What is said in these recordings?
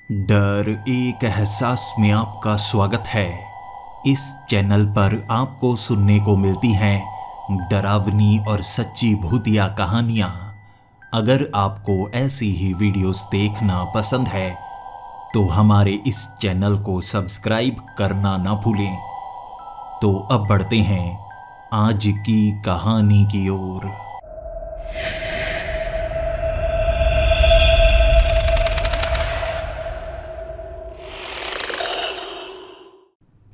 डर एक एहसास में आपका स्वागत है। इस चैनल पर आपको सुनने को मिलती हैं डरावनी और सच्ची भूतिया कहानियाँ। अगर आपको ऐसी ही वीडियोस देखना पसंद है तो हमारे इस चैनल को सब्सक्राइब करना ना भूलें। तो अब बढ़ते हैं आज की कहानी की ओर।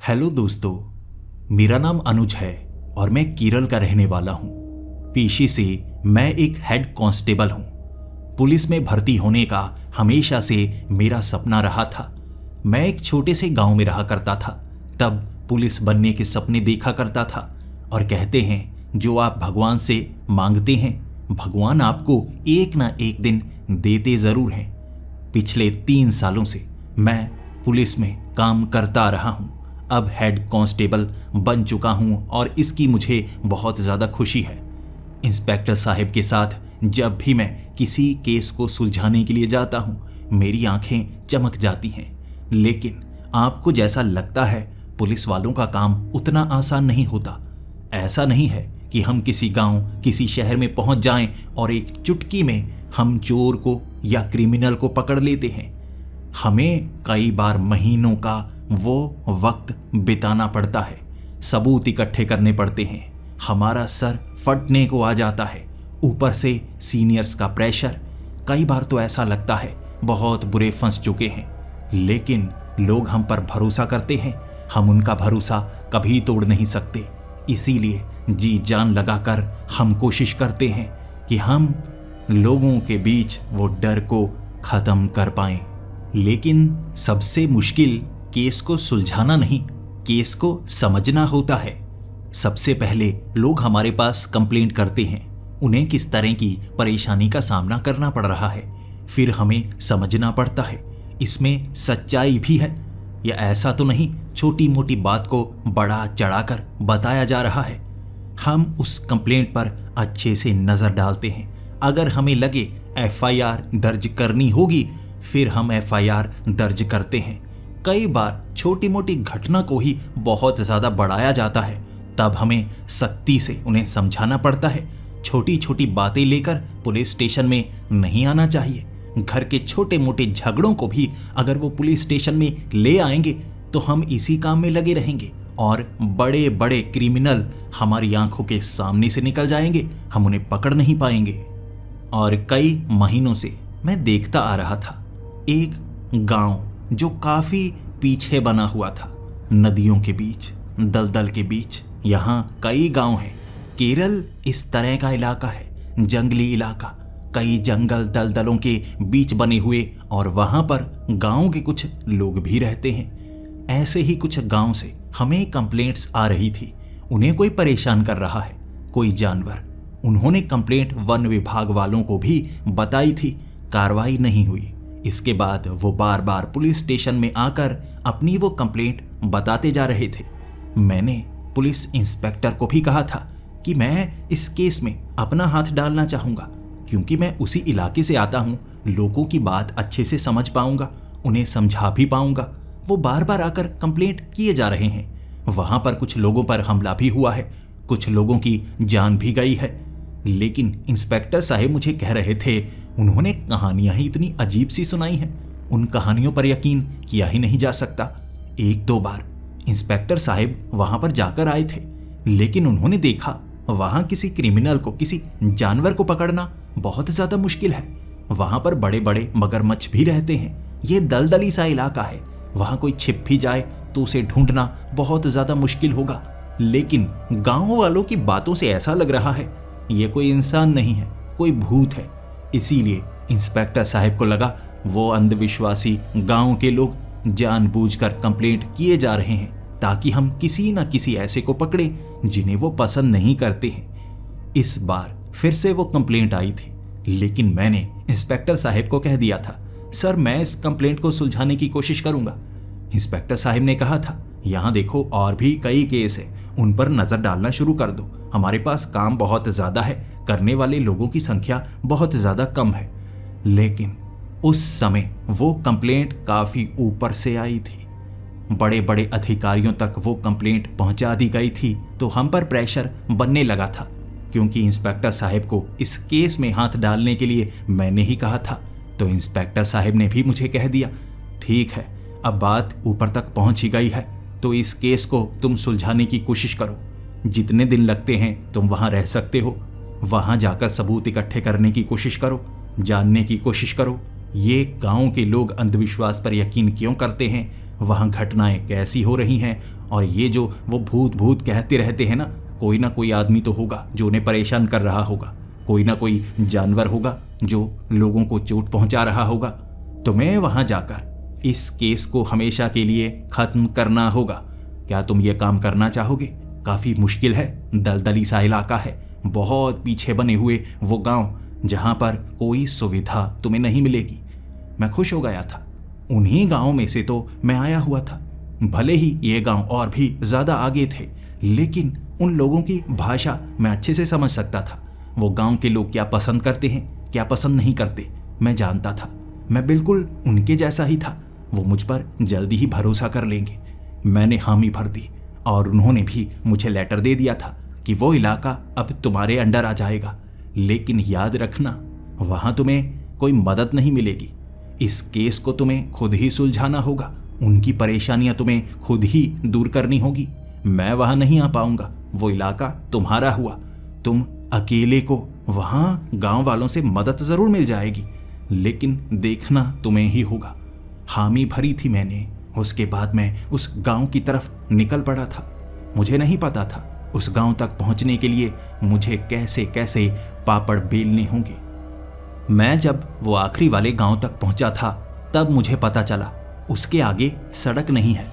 हेलो दोस्तों, मेरा नाम अनुज है और मैं केरल का रहने वाला हूँ। पेशे से मैं एक हेड कांस्टेबल हूँ। पुलिस में भर्ती होने का हमेशा से मेरा सपना रहा था। मैं एक छोटे से गांव में रहा करता था, तब पुलिस बनने के सपने देखा करता था। और कहते हैं जो आप भगवान से मांगते हैं भगवान आपको एक ना एक दिन देते ज़रूर हैं। पिछले 3 सालों से मैं पुलिस में काम करता रहा हूँ। अब हेड कांस्टेबल बन चुका हूं और इसकी मुझे बहुत ज़्यादा खुशी है। इंस्पेक्टर साहब के साथ जब भी मैं किसी केस को सुलझाने के लिए जाता हूं मेरी आंखें चमक जाती हैं। लेकिन आपको जैसा लगता है पुलिस वालों का काम उतना आसान नहीं होता। ऐसा नहीं है कि हम किसी गांव किसी शहर में पहुंच जाएं और एक चुटकी में हम चोर को या क्रिमिनल को पकड़ लेते हैं। हमें कई बार महीनों का वो वक्त बिताना पड़ता है, सबूत इकट्ठे करने पड़ते हैं, हमारा सर फटने को आ जाता है, ऊपर से सीनियर्स का प्रेशर। कई बार तो ऐसा लगता है बहुत बुरे फंस चुके हैं, लेकिन लोग हम पर भरोसा करते हैं, हम उनका भरोसा कभी तोड़ नहीं सकते। इसीलिए जी जान लगाकर हम कोशिश करते हैं कि हम लोगों के बीच वो डर को ख़त्म कर पाएं। लेकिन सबसे मुश्किल केस को सुलझाना नहीं, केस को समझना होता है। सबसे पहले लोग हमारे पास कंप्लेंट करते हैं, उन्हें किस तरह की परेशानी का सामना करना पड़ रहा है। फिर हमें समझना पड़ता है इसमें सच्चाई भी है या ऐसा तो नहीं छोटी मोटी बात को बड़ा चढ़ाकर बताया जा रहा है। हम उस कंप्लेंट पर अच्छे से नज़र डालते हैं। अगर हमें लगे FIR दर्ज करनी होगी फिर हम FIR दर्ज करते हैं। कई बार छोटी मोटी घटना को ही बहुत ज़्यादा बढ़ाया जाता है, तब हमें सख्ती से उन्हें समझाना पड़ता है। छोटी छोटी बातें लेकर पुलिस स्टेशन में नहीं आना चाहिए। घर के छोटे मोटे झगड़ों को भी अगर वो पुलिस स्टेशन में ले आएंगे तो हम इसी काम में लगे रहेंगे और बड़े बड़े क्रिमिनल हमारी आंखों के सामने से निकल जाएंगे, हम उन्हें पकड़ नहीं पाएंगे। और कई महीनों से मैं देखता आ रहा था एक गांव जो काफी पीछे बना हुआ था, नदियों के बीच, दलदल के बीच। यहाँ कई गांव हैं। केरल इस तरह का इलाका है, जंगली इलाका, कई जंगल दलदलों के बीच बने हुए, और वहाँ पर गांव के कुछ लोग भी रहते हैं। ऐसे ही कुछ गांव से हमें कंप्लेंट्स आ रही थी, उन्हें कोई परेशान कर रहा है, कोई जानवर। उन्होंने कंप्लेंट वन विभाग वालों को भी बताई थी, कार्रवाई नहीं हुई। इसके बाद वो बार बार पुलिस स्टेशन में आकर अपनी वो कंप्लेंट बताते जा रहे थे। मैंने पुलिस इंस्पेक्टर को भी कहा था कि मैं इस केस में अपना हाथ डालना चाहूँगा, क्योंकि मैं उसी इलाके से आता हूँ, लोगों की बात अच्छे से समझ पाऊँगा, उन्हें समझा भी पाऊँगा। वो बार बार आकर कंप्लेंट किए जा रहे हैं। वहाँ पर कुछ लोगों पर हमला भी हुआ है, कुछ लोगों की जान भी गई है। लेकिन इंस्पेक्टर साहब मुझे कह रहे थे उन्होंने कहानियां ही इतनी अजीब सी सुनाई हैं, उन कहानियों पर यकीन किया ही नहीं जा सकता। 1-2 बार इंस्पेक्टर साहब वहां पर जाकर आए थे, लेकिन उन्होंने देखा वहां किसी क्रिमिनल को, किसी जानवर को पकड़ना बहुत ज्यादा मुश्किल है। वहां पर बड़े बड़े मगरमच्छ भी रहते हैं। ये दलदली सा इलाका है, वहां कोई छिप भी जाए तो उसे ढूंढना बहुत ज्यादा मुश्किल होगा। लेकिन गांव वालों की बातों से ऐसा लग रहा है ये कोई इंसान नहीं है, कोई भूत है। इसीलिए इंस्पेक्टर साहब को लगा वो अंधविश्वासी गांव के लोग जानबूझकर कंप्लेंट किए जा रहे हैं ताकि हम किसी न किसी ऐसे को पकड़ें जिन्हें वो पसंद नहीं करते हैं। इस बार फिर से वो कंप्लेंट आई थी, लेकिन मैंने इंस्पेक्टर साहब को कह दिया था सर मैं इस कंप्लेंट को सुलझाने की कोशिश करूंगा। इंस्पेक्टर साहब ने कहा था यहाँ देखो और भी कई केस है, उन पर नजर डालना शुरू कर दो, हमारे पास काम बहुत ज़्यादा है, करने वाले लोगों की संख्या बहुत ज़्यादा कम है। लेकिन उस समय वो कंप्लेंट काफी ऊपर से आई थी, बड़े बड़े अधिकारियों तक वो कंप्लेंट पहुंचा दी गई थी। तो हम पर प्रेशर बनने लगा था, क्योंकि इंस्पेक्टर साहब को इस केस में हाथ डालने के लिए मैंने ही कहा था। तो इंस्पेक्टर साहब ने भी मुझे कह दिया, ठीक है, अब बात ऊपर तक पहुंच ही गई है तो इस केस को तुम सुलझाने की कोशिश करो। जितने दिन लगते हैं तुम वहां रह सकते हो, वहां जाकर सबूत इकट्ठे करने की कोशिश करो, जानने की कोशिश करो ये गांव के लोग अंधविश्वास पर यकीन क्यों करते हैं, वहां घटनाएं कैसी हो रही हैं, और ये जो वो भूत भूत कहते रहते हैं ना कोई आदमी तो होगा जो उन्हें परेशान कर रहा होगा, कोई ना कोई जानवर होगा जो लोगों को चोट पहुंचा रहा होगा। तो मैं वहां जाकर इस केस को हमेशा के लिए खत्म करना होगा। क्या तुम ये काम करना चाहोगे? काफी मुश्किल है, दलदली सा इलाका है, बहुत पीछे बने हुए वो गांव जहां पर कोई सुविधा तुम्हें नहीं मिलेगी। मैं खुश हो गया था, उन्हीं गांव में से तो मैं आया हुआ था। भले ही ये गांव और भी ज्यादा आगे थे, लेकिन उन लोगों की भाषा मैं अच्छे से समझ सकता था। वो गांव के लोग क्या पसंद करते हैं, क्या पसंद नहीं करते, मैं जानता था। मैं बिल्कुल उनके जैसा ही था, वो मुझ पर जल्दी ही भरोसा कर लेंगे। मैंने हामी भर दी और उन्होंने भी मुझे लेटर दे दिया था कि वो इलाका अब तुम्हारे अंडर आ जाएगा, लेकिन याद रखना वहां तुम्हें कोई मदद नहीं मिलेगी। इस केस को तुम्हें खुद ही सुलझाना होगा, उनकी परेशानियां तुम्हें खुद ही दूर करनी होगी। मैं वहां नहीं आ पाऊंगा, वो इलाका तुम्हारा हुआ। तुम अकेले को वहां गांव वालों से मदद जरूर मिल जाएगी, लेकिन देखना तुम्हें ही होगा। हामी भरी थी मैंने। उसके बाद मैं उस गांव की तरफ निकल पड़ा था। मुझे नहीं पता था उस गांव तक पहुंचने के लिए मुझे कैसे कैसे पापड़ बेलने होंगे। मैं जब वो आखिरी वाले गांव तक पहुंचा था तब मुझे पता चला उसके आगे सड़क नहीं है।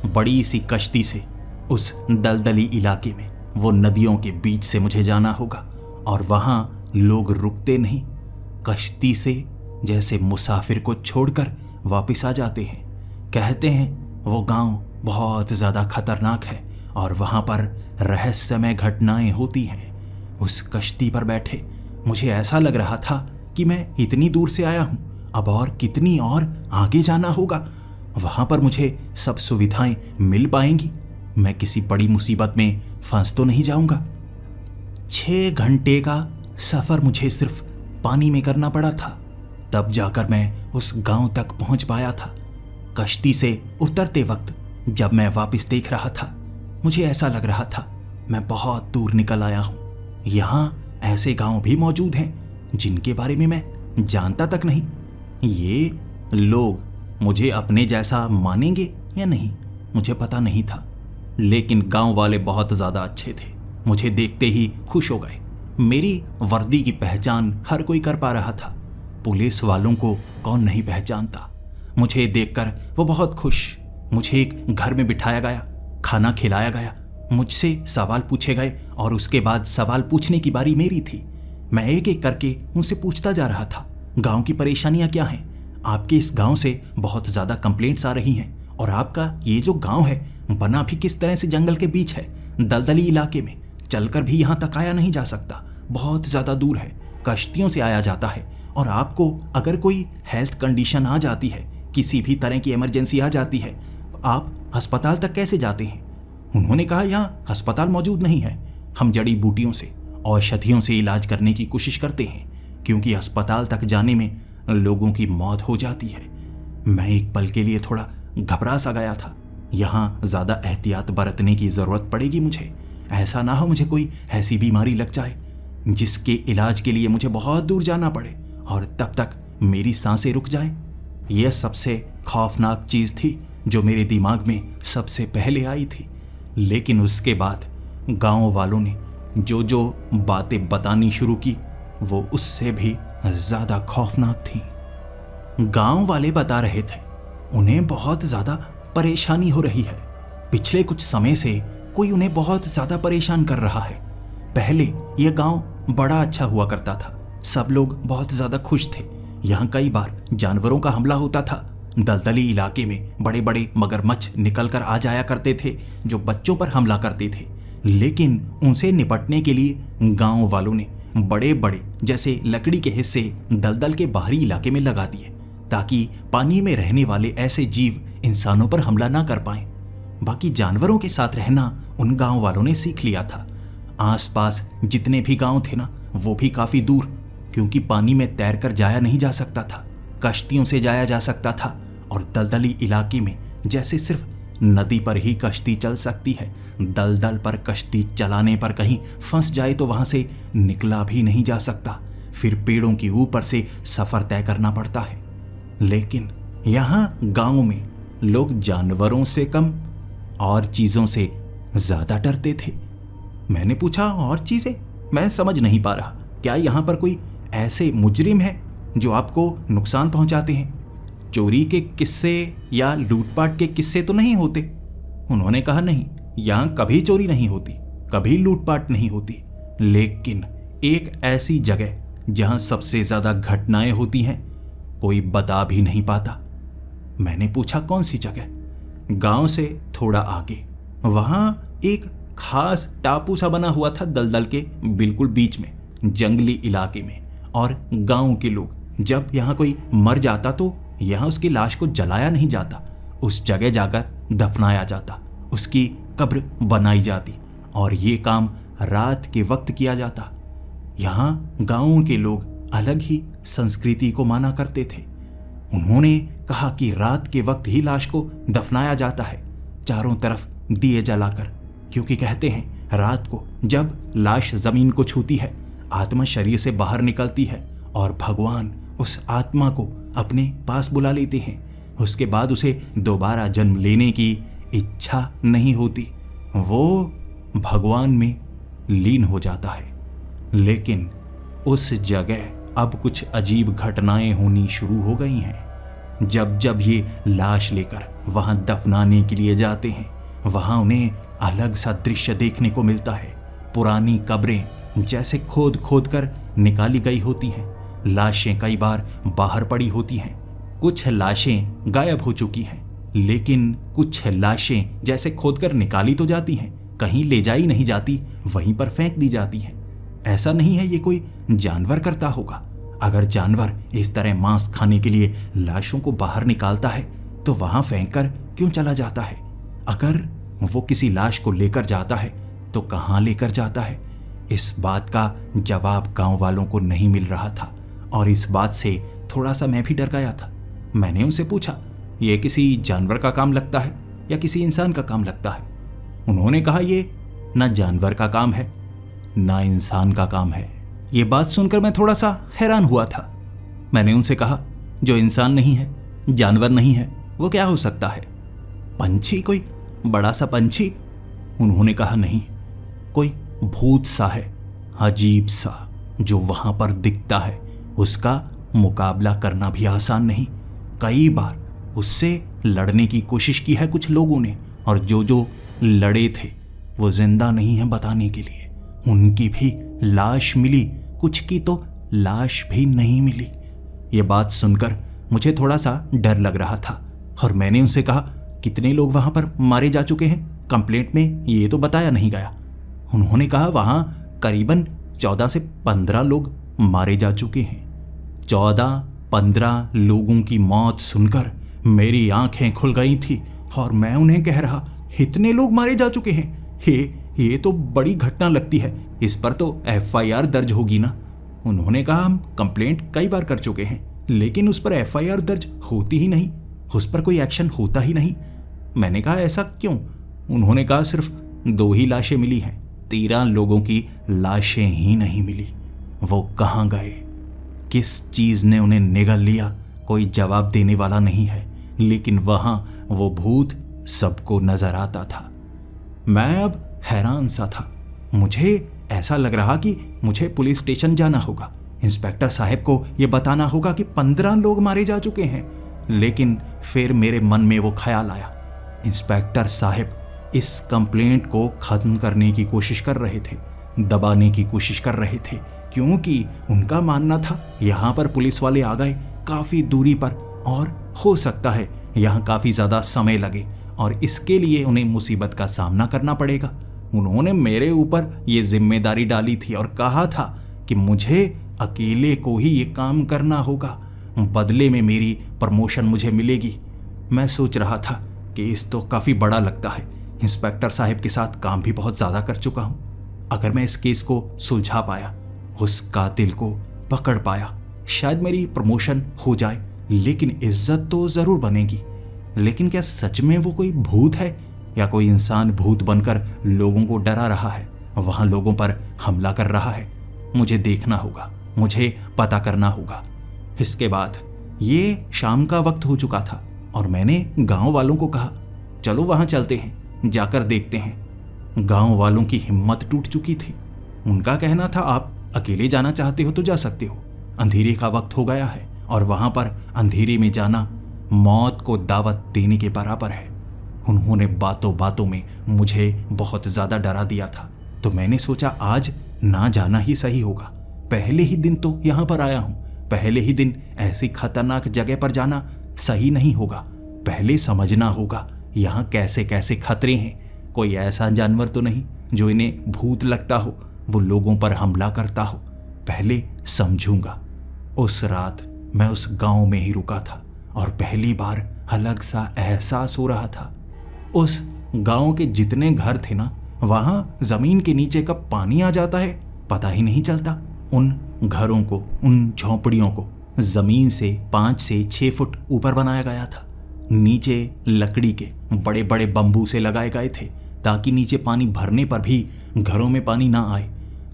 बड़ी सी कश्ती से उस दलदली इलाके में, वो नदियों के बीच से मुझे जाना होगा, और वहां लोग रुकते नहीं। कश्ती से जैसे मुसाफिर को छोड़कर वापस आ जाते हैं। कहते हैं वो गांव बहुत ज्यादा खतरनाक है और वहां पर रहस्यमय घटनाएं होती हैं। उस कश्ती पर बैठे मुझे ऐसा लग रहा था कि मैं इतनी दूर से आया हूं, अब और कितनी और आगे जाना होगा। वहां पर मुझे सब सुविधाएं मिल पाएंगी, मैं किसी बड़ी मुसीबत में फंस तो नहीं जाऊंगा। 6 घंटे का सफर मुझे सिर्फ पानी में करना पड़ा था, तब जाकर मैं उस गांव तक पहुंच पाया था। कश्ती से उतरते वक्त जब मैं वापस देख रहा था, मुझे ऐसा लग रहा था मैं बहुत दूर निकल आया हूं। यहां ऐसे गांव भी मौजूद हैं जिनके बारे में मैं जानता तक नहीं। ये लोग मुझे अपने जैसा मानेंगे या नहीं, मुझे पता नहीं था, लेकिन गांव वाले बहुत ज्यादा अच्छे थे। मुझे देखते ही खुश हो गए। मेरी वर्दी की पहचान हर कोई कर पा रहा था, पुलिस वालों को कौन नहीं पहचानता। मुझे देखकर वो बहुत खुश। मुझे एक घर में बिठाया गया, खाना खिलाया गया, मुझसे सवाल पूछे गए और उसके बाद सवाल पूछने की बारी मेरी थी। मैं एक एक करके उनसे पूछता जा रहा था, गांव की परेशानियां क्या हैं, आपके इस गांव से बहुत ज्यादा कंप्लेंट्स आ रही हैं, और आपका ये जो गांव है बना भी किस तरह से जंगल के बीच है, दलदली इलाके में, चलकर भी यहां तक आया नहीं जा सकता, बहुत ज्यादा दूर है, कश्तियों से आया जाता है, और आपको अगर कोई हेल्थ कंडीशन आ जाती है, किसी भी तरह की इमरजेंसी आ जाती है, आप अस्पताल तक कैसे जाते हैं? उन्होंने कहा यहाँ अस्पताल मौजूद नहीं है, हम जड़ी बूटियों से, औषधियों से इलाज करने की कोशिश करते हैं, क्योंकि अस्पताल तक जाने में लोगों की मौत हो जाती है। मैं एक पल के लिए थोड़ा घबरा सा गया था। यहाँ ज़्यादा एहतियात बरतने की ज़रूरत पड़ेगी मुझे, ऐसा ना हो मुझे कोई ऐसी बीमारी लग जाए जिसके इलाज के लिए मुझे बहुत दूर जाना पड़े और तब तक मेरी सांसें रुक जाएं। यह सबसे खौफनाक चीज़ थी जो मेरे दिमाग में सबसे पहले आई थी। लेकिन उसके बाद गांव वालों ने जो जो बातें बतानी शुरू की वो उससे भी ज़्यादा खौफनाक थी। गांव वाले बता रहे थे उन्हें बहुत ज़्यादा परेशानी हो रही है। पिछले कुछ समय से कोई उन्हें बहुत ज़्यादा परेशान कर रहा है। पहले यह गांव बड़ा अच्छा हुआ करता था, सब लोग बहुत ज़्यादा खुश थे। यहाँ कई बार जानवरों का हमला होता था। दलदली इलाके में बड़े बड़े मगरमच्छ निकल कर आ जाया करते थे जो बच्चों पर हमला करते थे, लेकिन उनसे निपटने के लिए गांव वालों ने बड़े बड़े जैसे लकड़ी के हिस्से दलदल के बाहरी इलाके में लगा दिए, ताकि पानी में रहने वाले ऐसे जीव इंसानों पर हमला ना कर पाएं। बाकी जानवरों के साथ रहना उन गांव वालों ने सीख लिया था। आसपास जितने भी गांव थे ना, वो भी काफी दूर, क्योंकि पानी में तैरकर जाया नहीं जा सकता था, कश्तियों से जाया जा सकता था। और दलदली इलाके में जैसे सिर्फ नदी पर ही कश्ती चल सकती है, दलदल पर कश्ती चलाने पर कहीं फंस जाए तो वहां से निकला भी नहीं जा सकता, फिर पेड़ों के ऊपर से सफर तय करना पड़ता है। लेकिन यहाँ गांव में लोग जानवरों से कम और चीजों से ज्यादा डरते थे। मैंने पूछा, और चीजें? मैं समझ नहीं पा रहा, क्या यहाँ पर कोई ऐसे मुजरिम है जो आपको नुकसान पहुंचाते हैं? चोरी के किस्से या लूटपाट के किस्से तो नहीं होते? उन्होंने कहा, नहीं, यहाँ कभी चोरी नहीं होती, कभी लूटपाट नहीं होती, लेकिन एक ऐसी जगह जहां सबसे ज्यादा घटनाएं होती हैं, कोई बता भी नहीं पाता। मैंने पूछा, कौन सी जगह? गांव से थोड़ा आगे, वहां एक खास टापू सा बना हुआ था दलदल के बिल्कुल बीच में, जंगली इलाके में। और गांव के लोग जब यहाँ कोई मर जाता तो यहाँ उसकी लाश को जलाया नहीं जाता, उस जगह जाकर दफनाया जाता, उसकी कब्र बनाई जाती, और ये काम रात के वक्त किया जाता। यहाँ गांव के लोग अलग ही संस्कृति को माना करते थे। उन्होंने कहा कि रात के वक्त ही लाश को दफनाया जाता है, चारों तरफ दिए जलाकर, क्योंकि कहते हैं रात को जब लाश जमीन को छूती है, आत्मा शरीर से बाहर निकलती है और भगवान उस आत्मा को अपने पास बुला लेते हैं। उसके बाद उसे दोबारा जन्म लेने की इच्छा नहीं होती, वो भगवान में लीन हो जाता है। लेकिन उस जगह अब कुछ अजीब घटनाएं होनी शुरू हो गई हैं। जब जब ये लाश लेकर वहां दफनाने के लिए जाते हैं, वहां उन्हें अलग सा दृश्य देखने को मिलता है। पुरानी कब्रें जैसे खोद खोद कर निकाली गई होती हैं, लाशें कई बार बाहर पड़ी होती हैं, कुछ लाशें गायब हो चुकी हैं, लेकिन कुछ लाशें जैसे खोदकर निकाली तो जाती हैं, कहीं ले जाई नहीं जाती, वहीं पर फेंक दी जाती हैं। ऐसा नहीं है ये कोई जानवर करता होगा। अगर जानवर इस तरह मांस खाने के लिए लाशों को बाहर निकालता है तो वहां फेंक कर क्यों चला जाता है? अगर वो किसी लाश को लेकर जाता है तो कहां लेकर जाता है? इस बात का जवाब गांव वालों को नहीं मिल रहा था, और इस बात से थोड़ा सा मैं भी डर गया था। मैंने उनसे पूछा, ये किसी जानवर का काम लगता है या किसी इंसान का काम लगता है? उन्होंने कहा, ये ना जानवर का काम है ना इंसान का काम है। ये बात सुनकर मैं थोड़ा सा हैरान हुआ था। मैंने उनसे कहा, जो इंसान नहीं है, जानवर नहीं है, वो क्या हो सकता है? पंछी, कोई बड़ा सा पंछी? उन्होंने कहा, नहीं, कोई भूत सा है, अजीब सा, जो वहां पर दिखता है। उसका मुकाबला करना भी आसान नहीं। कई बार उससे लड़ने की कोशिश की है कुछ लोगों ने, और जो लड़े थे वो जिंदा नहीं है बताने के लिए। उनकी भी लाश मिली, कुछ की तो लाश भी नहीं मिली। ये बात सुनकर मुझे थोड़ा सा डर लग रहा था, और मैंने उनसे कहा, कितने लोग वहां पर मारे जा चुके हैं? कंप्लेंट में ये तो बताया नहीं गया। उन्होंने कहा, वहां करीबन 14 से 15 लोग मारे जा चुके हैं। 14-15 लोगों की मौत सुनकर मेरी आंखें खुल गई थी, और मैं उन्हें कह रहा, इतने लोग मारे जा चुके हैं? ये तो बड़ी घटना लगती है, इस पर तो FIR दर्ज होगी ना? उन्होंने कहा, हम कंप्लेंट कई बार कर चुके हैं, लेकिन उस पर FIR दर्ज होती ही नहीं, उस पर कोई एक्शन होता ही नहीं। मैंने कहा, ऐसा क्यों? उन्होंने कहा, सिर्फ 2 ही लाशें मिली हैं, 13 लोगों की लाशें ही नहीं मिली। वो कहाँ गए? किस चीज ने उन्हें निगल लिया? कोई जवाब देने वाला नहीं है, लेकिन वहां वो भूत सबको नजर आता था। मैं अब हैरान सा था। मुझे ऐसा लग रहा कि मुझे पुलिस स्टेशन जाना होगा, इंस्पेक्टर साहब को यह बताना होगा कि 15 लोग मारे जा चुके हैं। लेकिन फिर मेरे मन में वो ख्याल आया, इंस्पेक्टर साहब इस कंप्लेंट को खत्म करने की कोशिश कर रहे थे, दबाने की कोशिश कर रहे थे, क्योंकि उनका मानना था यहाँ पर पुलिस वाले आ गए काफ़ी दूरी पर, और हो सकता है यहाँ काफ़ी ज़्यादा समय लगे, और इसके लिए उन्हें मुसीबत का सामना करना पड़ेगा। उन्होंने मेरे ऊपर ये जिम्मेदारी डाली थी और कहा था कि मुझे अकेले को ही ये काम करना होगा, बदले में मेरी प्रमोशन मुझे मिलेगी। मैं सोच रहा था कि इस तो काफ़ी बड़ा लगता है, इंस्पेक्टर साहब के साथ काम भी बहुत ज़्यादा कर चुका हूँ। अगर मैं इस केस को सुलझा पाया, उस कातिल को पकड़ पाया, शायद मेरी प्रमोशन हो जाए, लेकिन इज्जत तो ज़रूर बनेगी। लेकिन क्या सच में वो कोई भूत है या कोई इंसान भूत बनकर लोगों को डरा रहा है, वहाँ लोगों पर हमला कर रहा है? मुझे देखना होगा, मुझे पता करना होगा। इसके बाद ये शाम का वक्त हो चुका था और मैंने गांव वालों को कहा, चलो वहाँ चलते हैं, जाकर देखते हैं। गांव वालों की हिम्मत टूट चुकी थी। उनका कहना था, आप अकेले जाना चाहते हो तो जा सकते हो, अंधेरे का वक्त हो गया है और वहाँ पर अंधेरे में जाना मौत को दावत देने के बराबर है। उन्होंने बातों बातों में मुझे बहुत ज़्यादा डरा दिया था, तो मैंने सोचा आज ना जाना ही सही होगा। पहले ही दिन तो यहाँ पर आया हूँ, पहले ही दिन ऐसी खतरनाक जगह पर जाना सही नहीं होगा। पहले समझना होगा यहाँ कैसे कैसे खतरे हैं। कोई ऐसा जानवर तो नहीं जो इन्हें भूत लगता हो, वो लोगों पर हमला करता हो। पहले समझूंगा। उस रात मैं उस गांव में ही रुका था और पहली बार अलग सा एहसास हो रहा था। उस गांव के जितने घर थे ना, वहाँ जमीन के नीचे कब पानी आ जाता है पता ही नहीं चलता। उन घरों को, उन झोंपड़ियों को जमीन से 5 से 6 फुट ऊपर बनाया गया था। नीचे लकड़ी के बड़े बड़े बम्बू से लगाए गए थे ताकि नीचे पानी भरने पर भी घरों में पानी ना आए।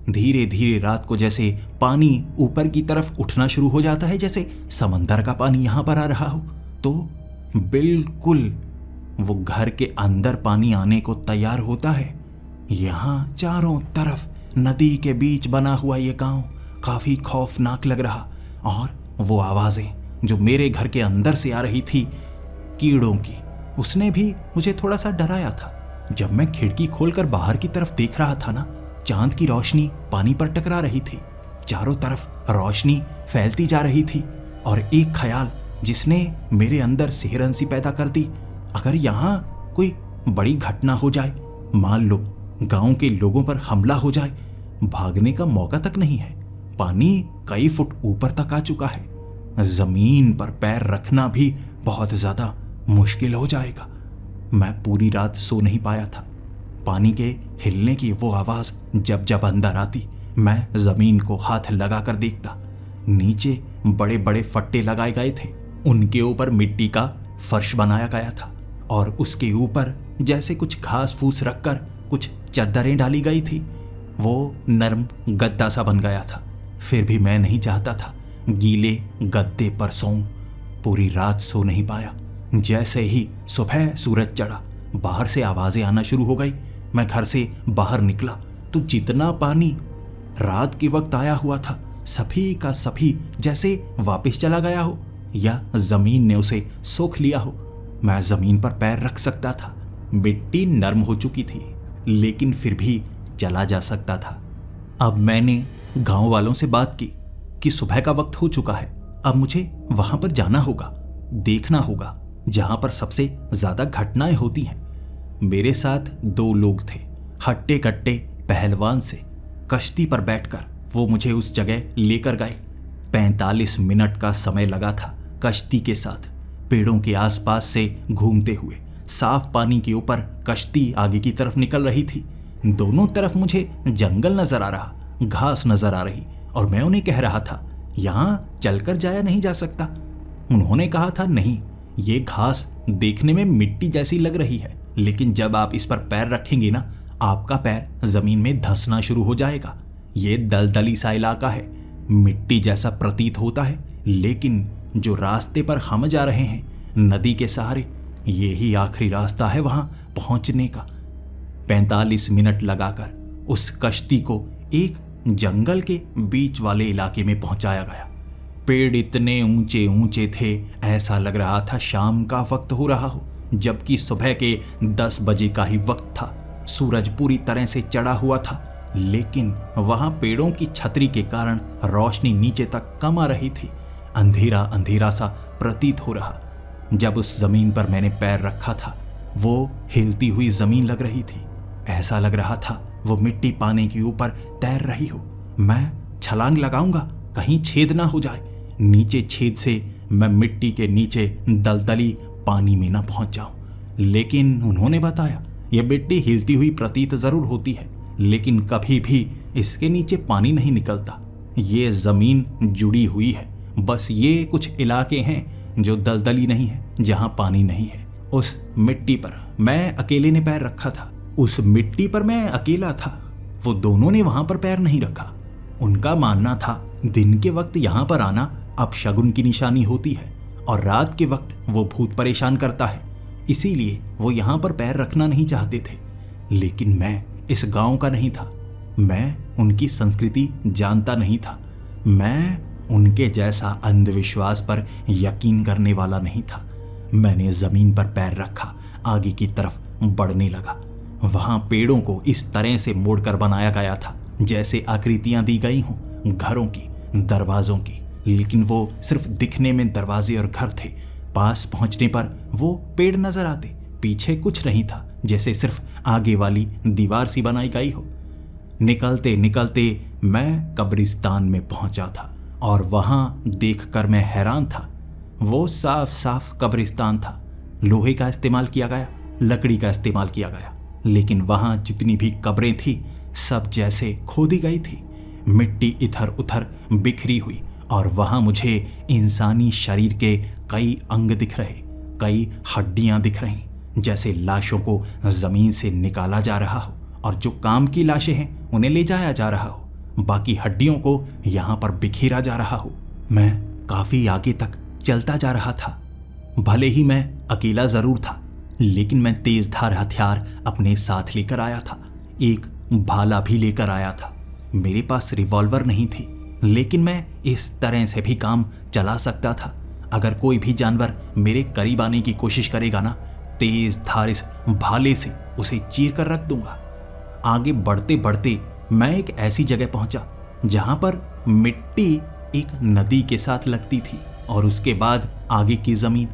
धीरे धीरे रात को जैसे पानी ऊपर की तरफ उठना शुरू हो जाता है, जैसे समंदर का पानी यहाँ पर आ रहा हो, तो बिल्कुल वो घर के अंदर पानी आने को तैयार होता है। यहाँ चारों तरफ नदी के बीच बना हुआ ये गांव काफी खौफनाक लग रहा, और वो आवाजें जो मेरे घर के अंदर से आ रही थी कीड़ों की, उसने भी मुझे थोड़ा सा डराया था। जब मैं खिड़की खोलकर बाहर की तरफ देख रहा था ना, चांद की रोशनी पानी पर टकरा रही थी, चारों तरफ रोशनी फैलती जा रही थी, और एक ख्याल जिसने मेरे अंदर सिहरन सी पैदा कर दी, अगर यहाँ कोई बड़ी घटना हो जाए, मान लो गांव के लोगों पर हमला हो जाए, भागने का मौका तक नहीं है, पानी कई फुट ऊपर तक आ चुका है, जमीन पर पैर रखना भी बहुत ज्यादा मुश्किल हो जाएगा। मैं पूरी रात सो नहीं पाया था। पानी के हिलने की वो आवाज जब जब अंदर आती, मैं जमीन को हाथ लगाकर देखता। नीचे बड़े बड़े फट्टे लगाए गए थे, उनके ऊपर मिट्टी का फर्श बनाया गया था और उसके ऊपर जैसे कुछ घास फूस रखकर कुछ चादरें डाली गई थी। वो नरम गद्दा सा बन गया था। फिर भी मैं नहीं चाहता था गीले गद्दे पर सोऊं। पूरी रात सो नहीं पाया। जैसे ही सुबह सूरज चढ़ा, बाहर से आवाजें आना शुरू हो गई। मैं घर से बाहर निकला तो जितना पानी रात के वक्त आया हुआ था, सभी का सभी जैसे वापस चला गया हो या जमीन ने उसे सोख लिया हो। मैं जमीन पर पैर रख सकता था। मिट्टी नरम हो चुकी थी, लेकिन फिर भी चला जा सकता था। अब मैंने गांव वालों से बात की कि सुबह का वक्त हो चुका है, अब मुझे वहां पर जाना होगा, देखना होगा जहां पर सबसे ज्यादा घटनाएं होती हैं। मेरे साथ 2 लोग थे, हट्टे कट्टे पहलवान से। कश्ती पर बैठकर वो मुझे उस जगह लेकर गए। 45 मिनट का समय लगा था कश्ती के साथ, पेड़ों के आसपास से घूमते हुए। साफ पानी के ऊपर कश्ती आगे की तरफ निकल रही थी। दोनों तरफ मुझे जंगल नजर आ रहा, घास नजर आ रही, और मैं उन्हें कह रहा था यहाँ चलकर जाया नहीं जा सकता। उन्होंने कहा था नहीं, ये घास देखने में मिट्टी जैसी लग रही है, लेकिन जब आप इस पर पैर रखेंगे ना, आपका पैर जमीन में धंसना शुरू हो जाएगा। ये दलदली सा इलाका है, मिट्टी जैसा प्रतीत होता है, लेकिन जो रास्ते पर हम जा रहे हैं नदी के सहारे, ये ही आखिरी रास्ता है वहां पहुंचने का। 45 मिनट लगाकर उस कश्ती को एक जंगल के बीच वाले इलाके में पहुंचाया गया। पेड़ इतने ऊंचे ऊंचे थे, ऐसा लग रहा था शाम का वक्त हो रहा हो, जबकि सुबह के 10 बजे का ही वक्त था। सूरज पूरी तरह से चढ़ा हुआ था, लेकिन वहां पेड़ों की छतरी के कारण रोशनी नीचे तक कम आ रही थी। अंधेरा अंधेरा सा प्रतीत हो रहा। जब उस जमीन पर मैंने पैर रखा था, वो हिलती हुई जमीन लग रही थी। ऐसा लग रहा था वो मिट्टी पानी के ऊपर तैर रही हो। मैं छलांग लगाऊंगा, कहीं छेद ना हो जाए, नीचे छेद से मैं मिट्टी के नीचे दलदली पानी में न पहुंच जाऊं। लेकिन उन्होंने बताया यह मिट्टी हिलती हुई प्रतीत जरूर होती है, लेकिन कभी भी इसके नीचे पानी नहीं निकलता। ये जमीन जुड़ी हुई है, बस ये कुछ इलाके हैं जो दलदली नहीं है, जहां पानी नहीं है। उस मिट्टी पर मैं अकेले ने पैर रखा था, उस मिट्टी पर मैं अकेला था। वो दोनों ने वहां पर पैर नहीं रखा। उनका मानना था दिन के वक्त यहां पर आना अपशगुन की निशानी होती है और रात के वक्त वो भूत परेशान करता है, इसीलिए वो यहां पर पैर रखना नहीं चाहते थे। लेकिन मैं इस गांव का नहीं था, मैं उनकी संस्कृति जानता नहीं था, मैं उनके जैसा अंधविश्वास पर यकीन करने वाला नहीं था। मैंने जमीन पर पैर रखा, आगे की तरफ बढ़ने लगा। वहां पेड़ों को इस तरह से मोड़कर बनाया गया था जैसे आकृतियां दी गई हों घरों की, दरवाजों की, लेकिन वो सिर्फ दिखने में दरवाजे और घर थे। पास पहुंचने पर वो पेड़ नजर आते, पीछे कुछ नहीं था, जैसे सिर्फ आगे वाली दीवार सी बनाई गई हो। निकलते निकलते मैं कब्रिस्तान में पहुंचा था और वहां देखकर मैं हैरान था। वो साफ साफ कब्रिस्तान था। लोहे का इस्तेमाल किया गया, लकड़ी का इस्तेमाल किया गया, लेकिन वहां जितनी भी कब्रें थी सब जैसे खोदी गई थी। मिट्टी इधर उधर बिखरी हुई और वहां मुझे इंसानी शरीर के कई अंग दिख रहे, कई हड्डियां दिख रही, जैसे लाशों को जमीन से निकाला जा रहा हो और जो काम की लाशें हैं उन्हें ले जाया जा रहा हो, बाकी हड्डियों को यहां पर बिखेरा जा रहा हो। मैं काफी आगे तक चलता जा रहा था। भले ही मैं अकेला जरूर था, लेकिन मैं तेज धार हथियार अपने साथ लेकर आया था। एक भाला भी लेकर आया था। मेरे पास रिवॉल्वर नहीं थी, लेकिन मैं इस तरह से भी काम चला सकता था। अगर कोई भी जानवर मेरे करीब आने की कोशिश करेगा ना, तेज धार इस भाले से उसे चीर कर रख दूंगा। आगे बढ़ते बढ़ते मैं एक ऐसी जगह पहुंचा जहां पर मिट्टी एक नदी के साथ लगती थी और उसके बाद आगे की जमीन।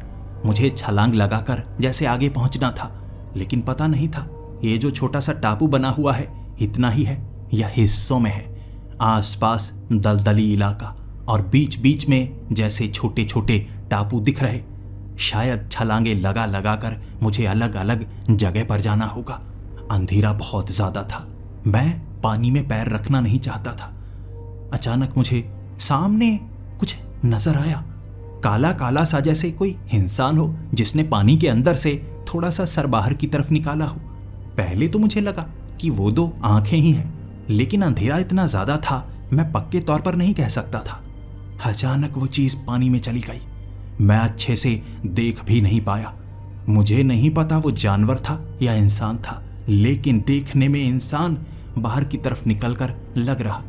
मुझे छलांग लगाकर जैसे आगे पहुंचना था, लेकिन पता नहीं था ये जो छोटा सा टापू बना हुआ है इतना ही है या हिस्सों में है। आसपास दलदली इलाका और बीच बीच में जैसे छोटे छोटे टापू दिख रहे। शायद छलांगे लगा लगा कर मुझे अलग अलग जगह पर जाना होगा। अंधेरा बहुत ज्यादा था, मैं पानी में पैर रखना नहीं चाहता था। अचानक मुझे सामने कुछ नजर आया, काला काला सा, जैसे कोई इंसान हो जिसने पानी के अंदर से थोड़ा सा सर बाहर की तरफ निकाला हो। पहले तो मुझे लगा कि वो दो आंखें ही हैं, लेकिन अंधेरा इतना ज्यादा था मैं पक्के तौर पर नहीं कह सकता था। अचानक वो चीज पानी में चली गई। मैं अच्छे से देख भी नहीं पाया। मुझे नहीं पता वो जानवर था या इंसान था, लेकिन देखने में इंसान बाहर की तरफ निकलकर लग रहा।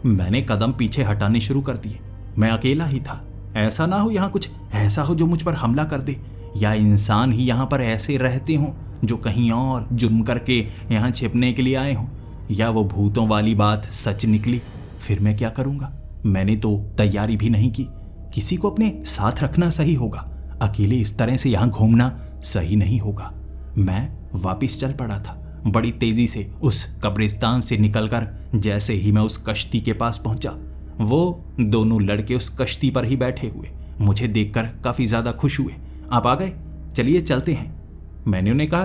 मैंने कदम पीछे हटाने शुरू कर दिए। मैं अकेला ही था। ऐसा ना हो यहाँ कुछ ऐसा हो जो मुझ पर हमला कर दे, या इंसान ही यहाँ पर ऐसे रहते हों जो कहीं और जुर्म करके यहाँ छिपने के लिए आए हों, या वो भूतों वाली बात सच निकली। फिर मैं क्या करूँगा? मैंने तो तैयारी भी नहीं की। किसी को अपने साथ रखना सही होगा, अकेले इस तरह से यहाँ घूमना सही नहीं होगा। मैं वापस चल पड़ा था बड़ी तेजी से। उस कब्रिस्तान से निकलकर जैसे ही मैं उस कश्ती के पास पहुंचा, वो दोनों लड़के उस कश्ती पर ही बैठे हुए मुझे देखकर काफी ज्यादा खुश हुए। आप आ गए, चलिए चलते हैं। मैंने उन्हें कहा,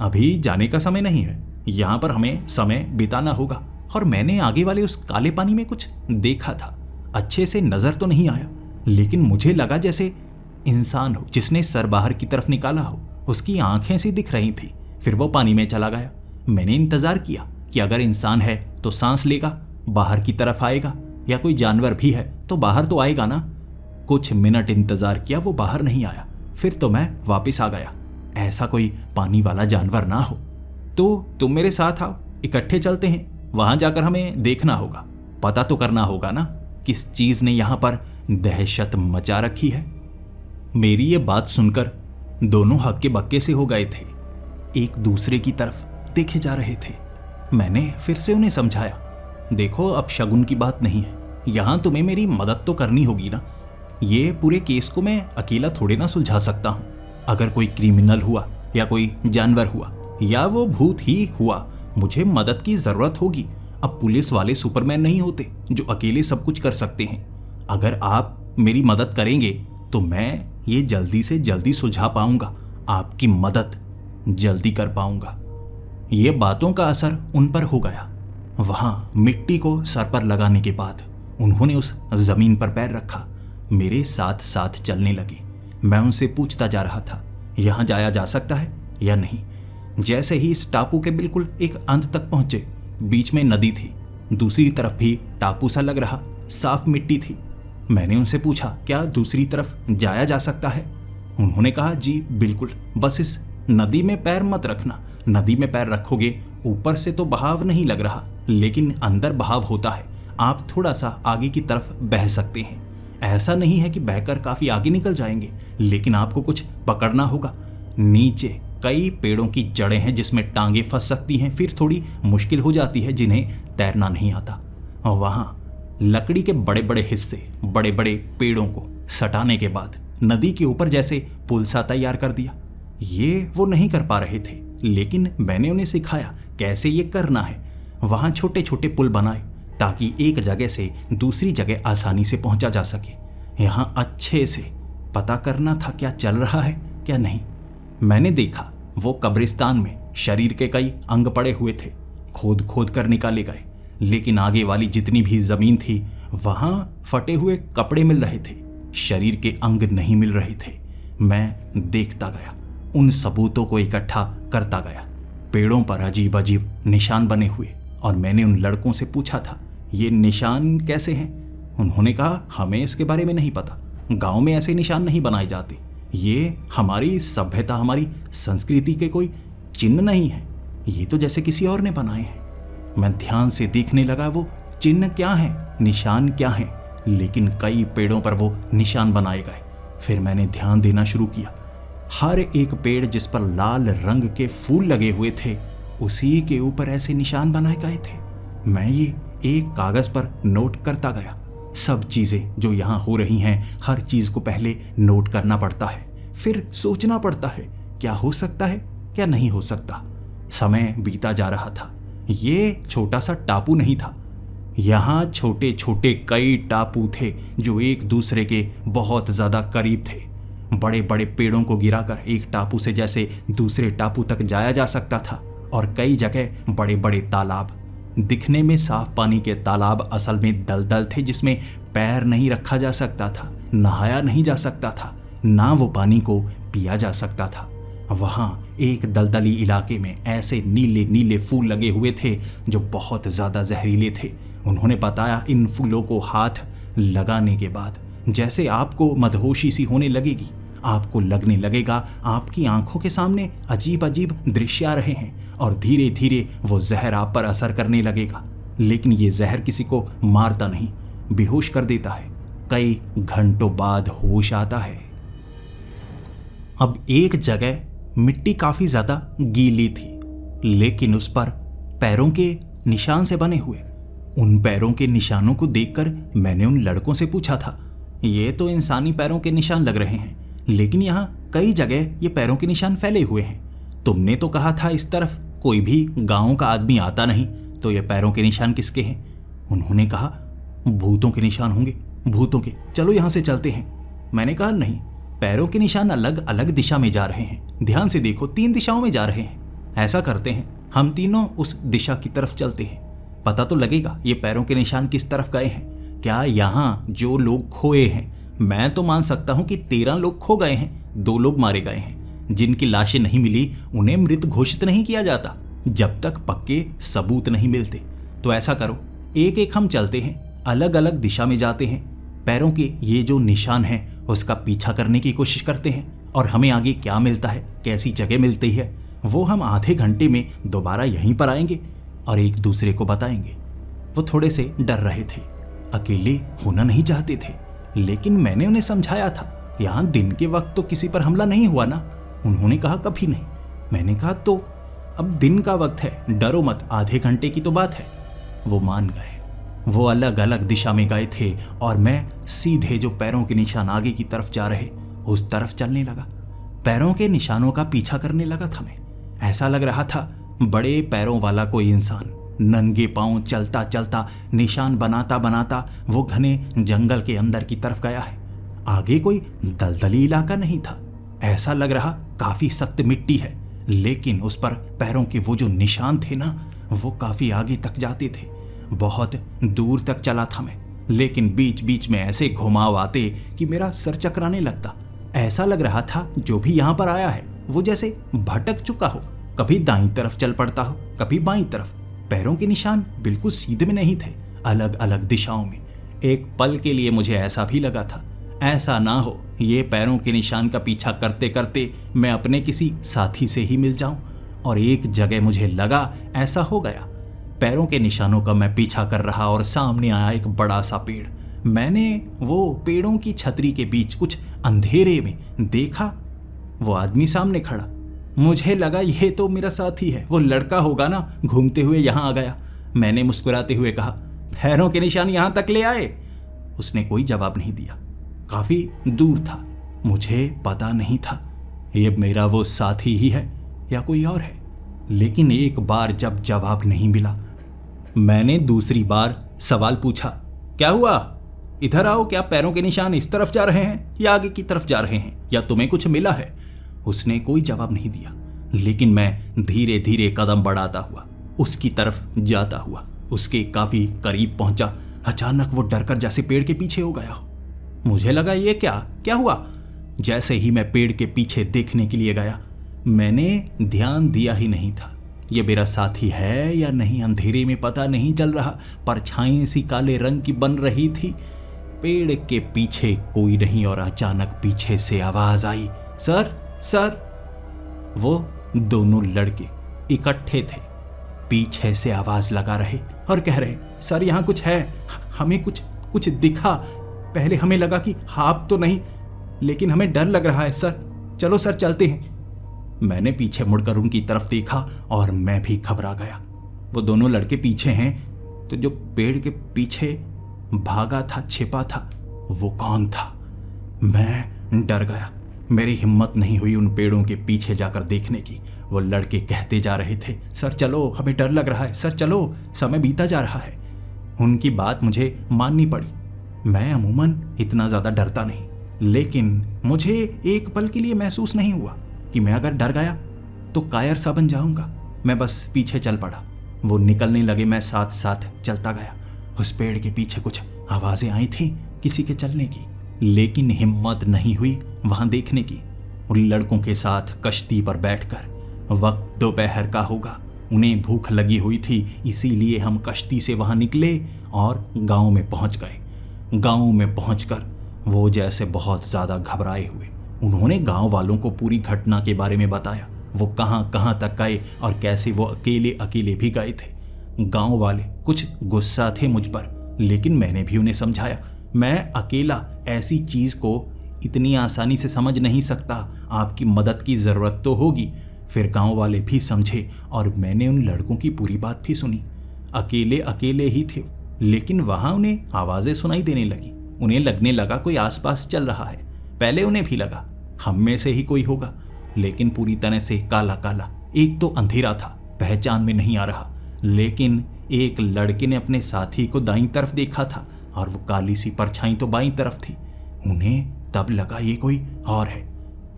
अभी जाने का समय नहीं है, यहाँ पर हमें समय बिताना होगा। और मैंने आगे वाले उस काले पानी में कुछ देखा था। अच्छे से नजर तो नहीं आया, लेकिन मुझे लगा जैसे इंसान हो जिसने सर बाहर की तरफ निकाला हो। उसकी आंखें सी दिख रही थी। फिर वो पानी में चला गया। मैंने इंतजार किया कि अगर इंसान है तो सांस लेगा, बाहर की तरफ आएगा, या कोई जानवर भी है तो बाहर तो आएगा ना। कुछ मिनट इंतजार किया, वो बाहर नहीं आया। फिर तो मैं वापस आ गया। ऐसा कोई पानी वाला जानवर ना हो तो तुम मेरे साथ आओ, इकट्ठे चलते हैं। वहां जाकर हमें देखना होगा, पता तो करना होगा ना किस चीज ने यहां पर दहशत मचा रखी है। मेरी ये बात सुनकर दोनों हक्के बक्के से हो गए थे, एक दूसरे की तरफ देखे जा रहे थे। मैंने फिर से उन्हें समझाया, देखो अब शगुन की बात नहीं है, यहां तुम्हें मेरी मदद तो करनी होगी ना। ये पूरे केस को मैं अकेला थोड़े ना सुलझा सकता हूं। अगर कोई क्रिमिनल हुआ या कोई जानवर हुआ या वो भूत ही हुआ, मुझे मदद की जरूरत होगी। अब पुलिस वाले सुपरमैन नहीं होते जो अकेले सब कुछ कर सकते हैं। अगर आप मेरी मदद करेंगे तो मैं ये जल्दी से जल्दी सुलझा पाऊंगा, आपकी मदद जल्दी कर पाऊंगा। ये बातों का असर उन पर हो गया। वहां मिट्टी को सर पर लगाने के बाद उन्होंने उस जमीन पर पैर रखा, मेरे साथ साथ चलने लगे। मैं उनसे पूछता जा रहा था, यहां जाया जा सकता है या नहीं। जैसे ही इस टापू के बिल्कुल एक अंत तक पहुंचे, बीच में नदी थी, दूसरी तरफ भी टापू सा लग रहा, साफ मिट्टी थी। मैंने उनसे पूछा, क्या दूसरी तरफ जाया जा सकता है? उन्होंने कहा, जी बिल्कुल, बस इस नदी में पैर मत रखना। नदी में पैर रखोगे, ऊपर से तो बहाव नहीं लग रहा, लेकिन अंदर बहाव होता है। आप थोड़ा सा आगे की तरफ बह सकते हैं। ऐसा नहीं है कि बहकर काफी आगे निकल जाएंगे, लेकिन आपको कुछ पकड़ना होगा। नीचे कई पेड़ों की जड़ें हैं जिसमें टांगे फंस सकती हैं, फिर थोड़ी मुश्किल हो जाती है जिन्हें तैरना नहीं आता। और वहां लकड़ी के बड़े बड़े हिस्से, बड़े बड़े पेड़ों को सटाने के बाद नदी के ऊपर जैसे पुल सा तैयार कर दिया। ये वो नहीं कर पा रहे थे, लेकिन मैंने उन्हें सिखाया कैसे ये करना है। वहां छोटे छोटे पुल बनाए ताकि एक जगह से दूसरी जगह आसानी से पहुंचा जा सके। यहां अच्छे से पता करना था क्या चल रहा है क्या नहीं। मैंने देखा वो कब्रिस्तान में शरीर के कई अंग पड़े हुए थे, खोद खोद कर निकाले गए, लेकिन आगे वाली जितनी भी जमीन थी वहां फटे हुए कपड़े मिल रहे थे, शरीर के अंग नहीं मिल रहे थे। मैं देखता गया, उन सबूतों को इकट्ठा करता गया। पेड़ों पर अजीब अजीब निशान बने हुए, और मैंने उन लड़कों से पूछा था, ये निशान कैसे हैं? उन्होंने कहा, हमें इसके बारे में नहीं पता, गांव में ऐसे निशान नहीं बनाए जाते, ये हमारी सभ्यता, हमारी संस्कृति के कोई चिन्ह नहीं है, ये तो जैसे किसी और ने बनाए हैं। मैं ध्यान से देखने लगा वो चिन्ह क्या है, निशान क्या है, लेकिन कई पेड़ों पर वो निशान बनाए गए। फिर मैंने ध्यान देना शुरू किया। हर एक पेड़ जिस पर लाल रंग के फूल लगे हुए थे, उसी के ऊपर ऐसे निशान बनाए गए थे। मैं ये एक कागज पर नोट करता गया। सब चीजें जो यहाँ हो रही हैं, हर चीज को पहले नोट करना पड़ता है, फिर सोचना पड़ता है क्या हो सकता है क्या नहीं हो सकता। समय बीता जा रहा था। ये छोटा सा टापू नहीं था, यहाँ छोटे छोटे कई टापू थे जो एक दूसरे के बहुत ज्यादा करीब थे। बड़े बड़े पेड़ों को गिराकर एक टापू से जैसे दूसरे टापू तक जाया जा सकता था, और कई जगह बड़े बड़े तालाब, दिखने में साफ पानी के तालाब असल में दलदल थे जिसमें पैर नहीं रखा जा सकता था, नहाया नहीं जा सकता था, ना वो पानी को पिया जा सकता था। वहाँ एक दलदली इलाके में ऐसे नीले नीले फूल लगे हुए थे जो बहुत ज़्यादा जहरीले थे। उन्होंने बताया, इन फूलों को हाथ लगाने के बाद जैसे आपको मदहोशी सी होने लगेगी, आपको लगने लगेगा आपकी आंखों के सामने अजीब अजीब दृश्य आ रहे हैं, और धीरे धीरे वो जहर आप पर असर करने लगेगा। लेकिन ये जहर किसी को मारता नहीं, बेहोश कर देता है। कई घंटों बाद होश आता है। अब एक जगह मिट्टी काफी ज्यादा गीली थी, लेकिन उस पर पैरों के निशान से बने हुए। उन पैरों के निशानों को देखकर मैंने उन लड़कों से पूछा था, ये तो इंसानी पैरों के निशान लग रहे हैं, लेकिन यहाँ कई जगह ये पैरों के निशान फैले हुए हैं। तुमने तो कहा था इस तरफ कोई भी गांव का आदमी आता नहीं, तो ये पैरों के निशान किसके हैं? उन्होंने कहा, भूतों के निशान होंगे, भूतों के, चलो यहाँ से चलते हैं। मैंने कहा, नहीं, पैरों के निशान अलग अलग दिशा में जा रहे हैं, ध्यान से देखो, 3 दिशाओं में जा रहे हैं। ऐसा करते हैं, हम तीनों उस दिशा की तरफ चलते हैं, पता तो लगेगा ये पैरों के निशान किस तरफ गए हैं। क्या यहाँ जो लोग खोए हैं, मैं तो मान सकता हूँ कि 13 लोग खो गए हैं, 2 लोग मारे गए हैं। जिनकी लाशें नहीं मिली उन्हें मृत घोषित नहीं किया जाता जब तक पक्के सबूत नहीं मिलते। तो ऐसा करो, एक एक हम चलते हैं, अलग अलग दिशा में जाते हैं, पैरों के ये जो निशान है उसका पीछा करने की कोशिश करते हैं, और हमें आगे क्या मिलता है, कैसी जगह मिलती है, वो हम आधे घंटे में दोबारा यहीं पर आएंगे और एक दूसरे को बताएंगे। वो थोड़े से डर रहे थे, अकेले होना नहीं चाहते थे, लेकिन मैंने उन्हें समझाया था, यहाँ दिन के वक्त तो किसी पर हमला नहीं हुआ ना। उन्होंने कहा, कभी नहीं। मैंने कहा, तो अब दिन का वक्त है, डरो मत, आधे घंटे की तो बात है। वो मान गए। वो अलग अलग दिशा में गए थे और मैं सीधे जो पैरों के निशान आगे की तरफ जा रहे उस तरफ चलने लगा। पैरों के निशानों का पीछा करने लगा था मैं। ऐसा लग रहा था बड़े पैरों वाला कोई इंसान नंगे पांव चलता चलता, निशान बनाता बनाता वो घने जंगल के अंदर की तरफ गया है। आगे कोई दलदली इलाका नहीं था। ऐसा लग रहा काफी सख्त मिट्टी है, लेकिन उस पर पैरों के वो जो निशान थे ना, वो काफी आगे तक जाते थे। बहुत दूर तक चला था मैं, लेकिन बीच बीच में ऐसे घुमाव आते कि मेरा सर चकराने लगता। ऐसा लग रहा था जो भी यहाँ पर आया है वो जैसे भटक चुका हो, कभी दाईं तरफ चल पड़ता हो, कभी बाईं तरफ। पैरों के निशान बिल्कुल सीधे में नहीं थे, अलग अलग दिशाओं में। एक पल के लिए मुझे ऐसा भी लगा था, ऐसा ना हो ये पैरों के निशान का पीछा करते करते मैं अपने किसी साथी से ही मिल जाऊं। और एक जगह मुझे लगा ऐसा हो गया। पैरों के निशानों का मैं पीछा कर रहा और सामने आया एक बड़ा सा पेड़। मैंने वो पेड़ों की छतरी के बीच कुछ अंधेरे में देखा, वो आदमी सामने खड़ा। मुझे लगा ये तो मेरा साथी है, वो लड़का होगा ना, घूमते हुए यहाँ आ गया। मैंने मुस्कुराते हुए कहा, पैरों के निशान यहाँ तक ले आए? उसने कोई जवाब नहीं दिया, काफी दूर था। मुझे पता नहीं था ये मेरा वो साथी ही है या कोई और है। लेकिन एक बार जब जवाब नहीं मिला, मैंने दूसरी बार सवाल पूछा, क्या हुआ? इधर आओ, क्या पैरों के निशान इस तरफ जा रहे हैं या आगे की तरफ जा रहे हैं, या तुम्हें कुछ मिला है? उसने कोई जवाब नहीं दिया, लेकिन मैं धीरे धीरे कदम बढ़ाता हुआ उसकी तरफ जाता हुआ उसके काफी करीब पहुंचा। अचानक वो डरकर जैसे पेड़ के पीछे हो गया हो। मुझे लगा ये क्या हुआ? जैसे ही मैं पेड़ के पीछे देखने के लिए गया, मैंने ध्यान दिया ही नहीं था ये मेरा साथी है या नहीं। अंधेरे में पता नहीं चल रहा, परछाई सी काले रंग की बन रही थी। पेड़ के पीछे कोई नहीं और अचानक पीछे से आवाज आई, सर सर। वो दोनों लड़के इकट्ठे थे, पीछे से आवाज लगा रहे और कह रहे, सर यहाँ कुछ है, हमें कुछ दिखा। पहले हमें लगा कि आप तो नहीं, लेकिन हमें डर लग रहा है सर, चलो सर चलते हैं। मैंने पीछे मुड़कर उनकी तरफ देखा और मैं भी घबरा गया। वो दोनों लड़के पीछे हैं, तो जो पेड़ के पीछे भागा था, छिपा था, वो कौन था? मैं डर गया। मेरी हिम्मत नहीं हुई उन पेड़ों के पीछे जाकर देखने की। वो लड़के कहते जा रहे थे, सर चलो, हमें डर लग रहा है, सर चलो, समय बीता जा रहा है। उनकी बात मुझे माननी पड़ी। मैं अमूमन इतना ज़्यादा डरता नहीं, लेकिन मुझे एक पल के लिए महसूस नहीं हुआ कि मैं अगर डर गया तो कायर सा बन जाऊंगा। मैं बस पीछे चल पड़ा। वो निकलने लगे, मैं साथ साथ चलता गया। उस पेड़ के पीछे कुछ आवाज़ें आई थी किसी के चलने की, लेकिन हिम्मत नहीं हुई वहां देखने की। उन लड़कों के साथ कश्ती पर बैठकर, वक्त दोपहर का होगा, उन्हें भूख लगी हुई थी, इसीलिए हम कश्ती से वहां निकले और गांव में पहुंच गए। गांव में पहुंचकर वो जैसे बहुत ज़्यादा घबराए हुए। उन्होंने गांव वालों को पूरी घटना के बारे में बताया, वो कहाँ कहाँ तक गए और कैसे वो अकेले अकेले भी गए थे। गांव वाले कुछ गुस्सा थे मुझ पर, लेकिन मैंने भी उन्हें समझाया, मैं अकेला ऐसी चीज़ को इतनी आसानी से समझ नहीं सकता, आपकी मदद की ज़रूरत तो होगी। फिर गांव वाले भी समझे और मैंने उन लड़कों की पूरी बात भी सुनी। अकेले अकेले ही थे, लेकिन वहाँ उन्हें आवाज़ें सुनाई देने लगी। उन्हें लगने लगा कोई आसपास चल रहा है। पहले उन्हें भी लगा हम में से ही कोई होगा, लेकिन पूरी तरह से काला काला। एक तो अंधेरा था, पहचान में नहीं आ रहा, लेकिन एक लड़के ने अपने साथी को दाईं तरफ देखा था और वो काली सी परछाई तो बाईं तरफ थी। उन्हें तब लगा ये कोई और है,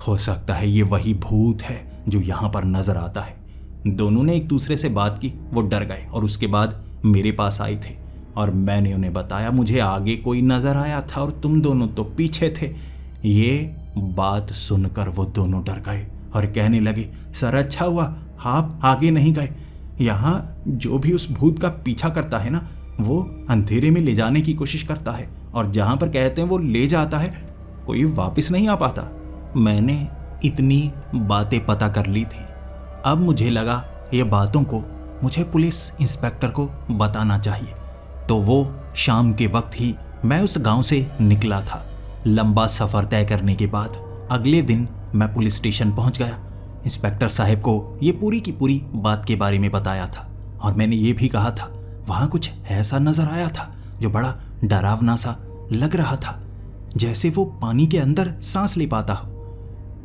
हो सकता है ये वही भूत है जो यहाँ पर नजर आता है। दोनों ने एक दूसरे से बात की, वो डर गए और उसके बाद मेरे पास आए थे और मैंने उन्हें बताया मुझे आगे कोई नजर आया था और तुम दोनों तो पीछे थे। ये बात सुनकर वो दोनों डर गए और कहने लगे, सर अच्छा हुआ आप आगे नहीं गए। यहाँ जो भी उस भूत का पीछा करता है ना, वो अंधेरे में ले जाने की कोशिश करता है और जहाँ पर कहते हैं वो ले जाता है, कोई वापस नहीं आ पाता। मैंने इतनी बातें पता कर ली थी। अब मुझे लगा ये बातों को मुझे पुलिस इंस्पेक्टर को बताना चाहिए। तो वो शाम के वक्त ही मैं उस गांव से निकला था। लंबा सफ़र तय करने के बाद अगले दिन मैं पुलिस स्टेशन पहुंच गया। इंस्पेक्टर साहब को ये पूरी की पूरी बात के बारे में बताया था और मैंने ये भी कहा था वहाँ कुछ ऐसा नज़र आया था जो बड़ा डरावना सा लग रहा था, जैसे वो पानी के अंदर सांस ले पाता हो।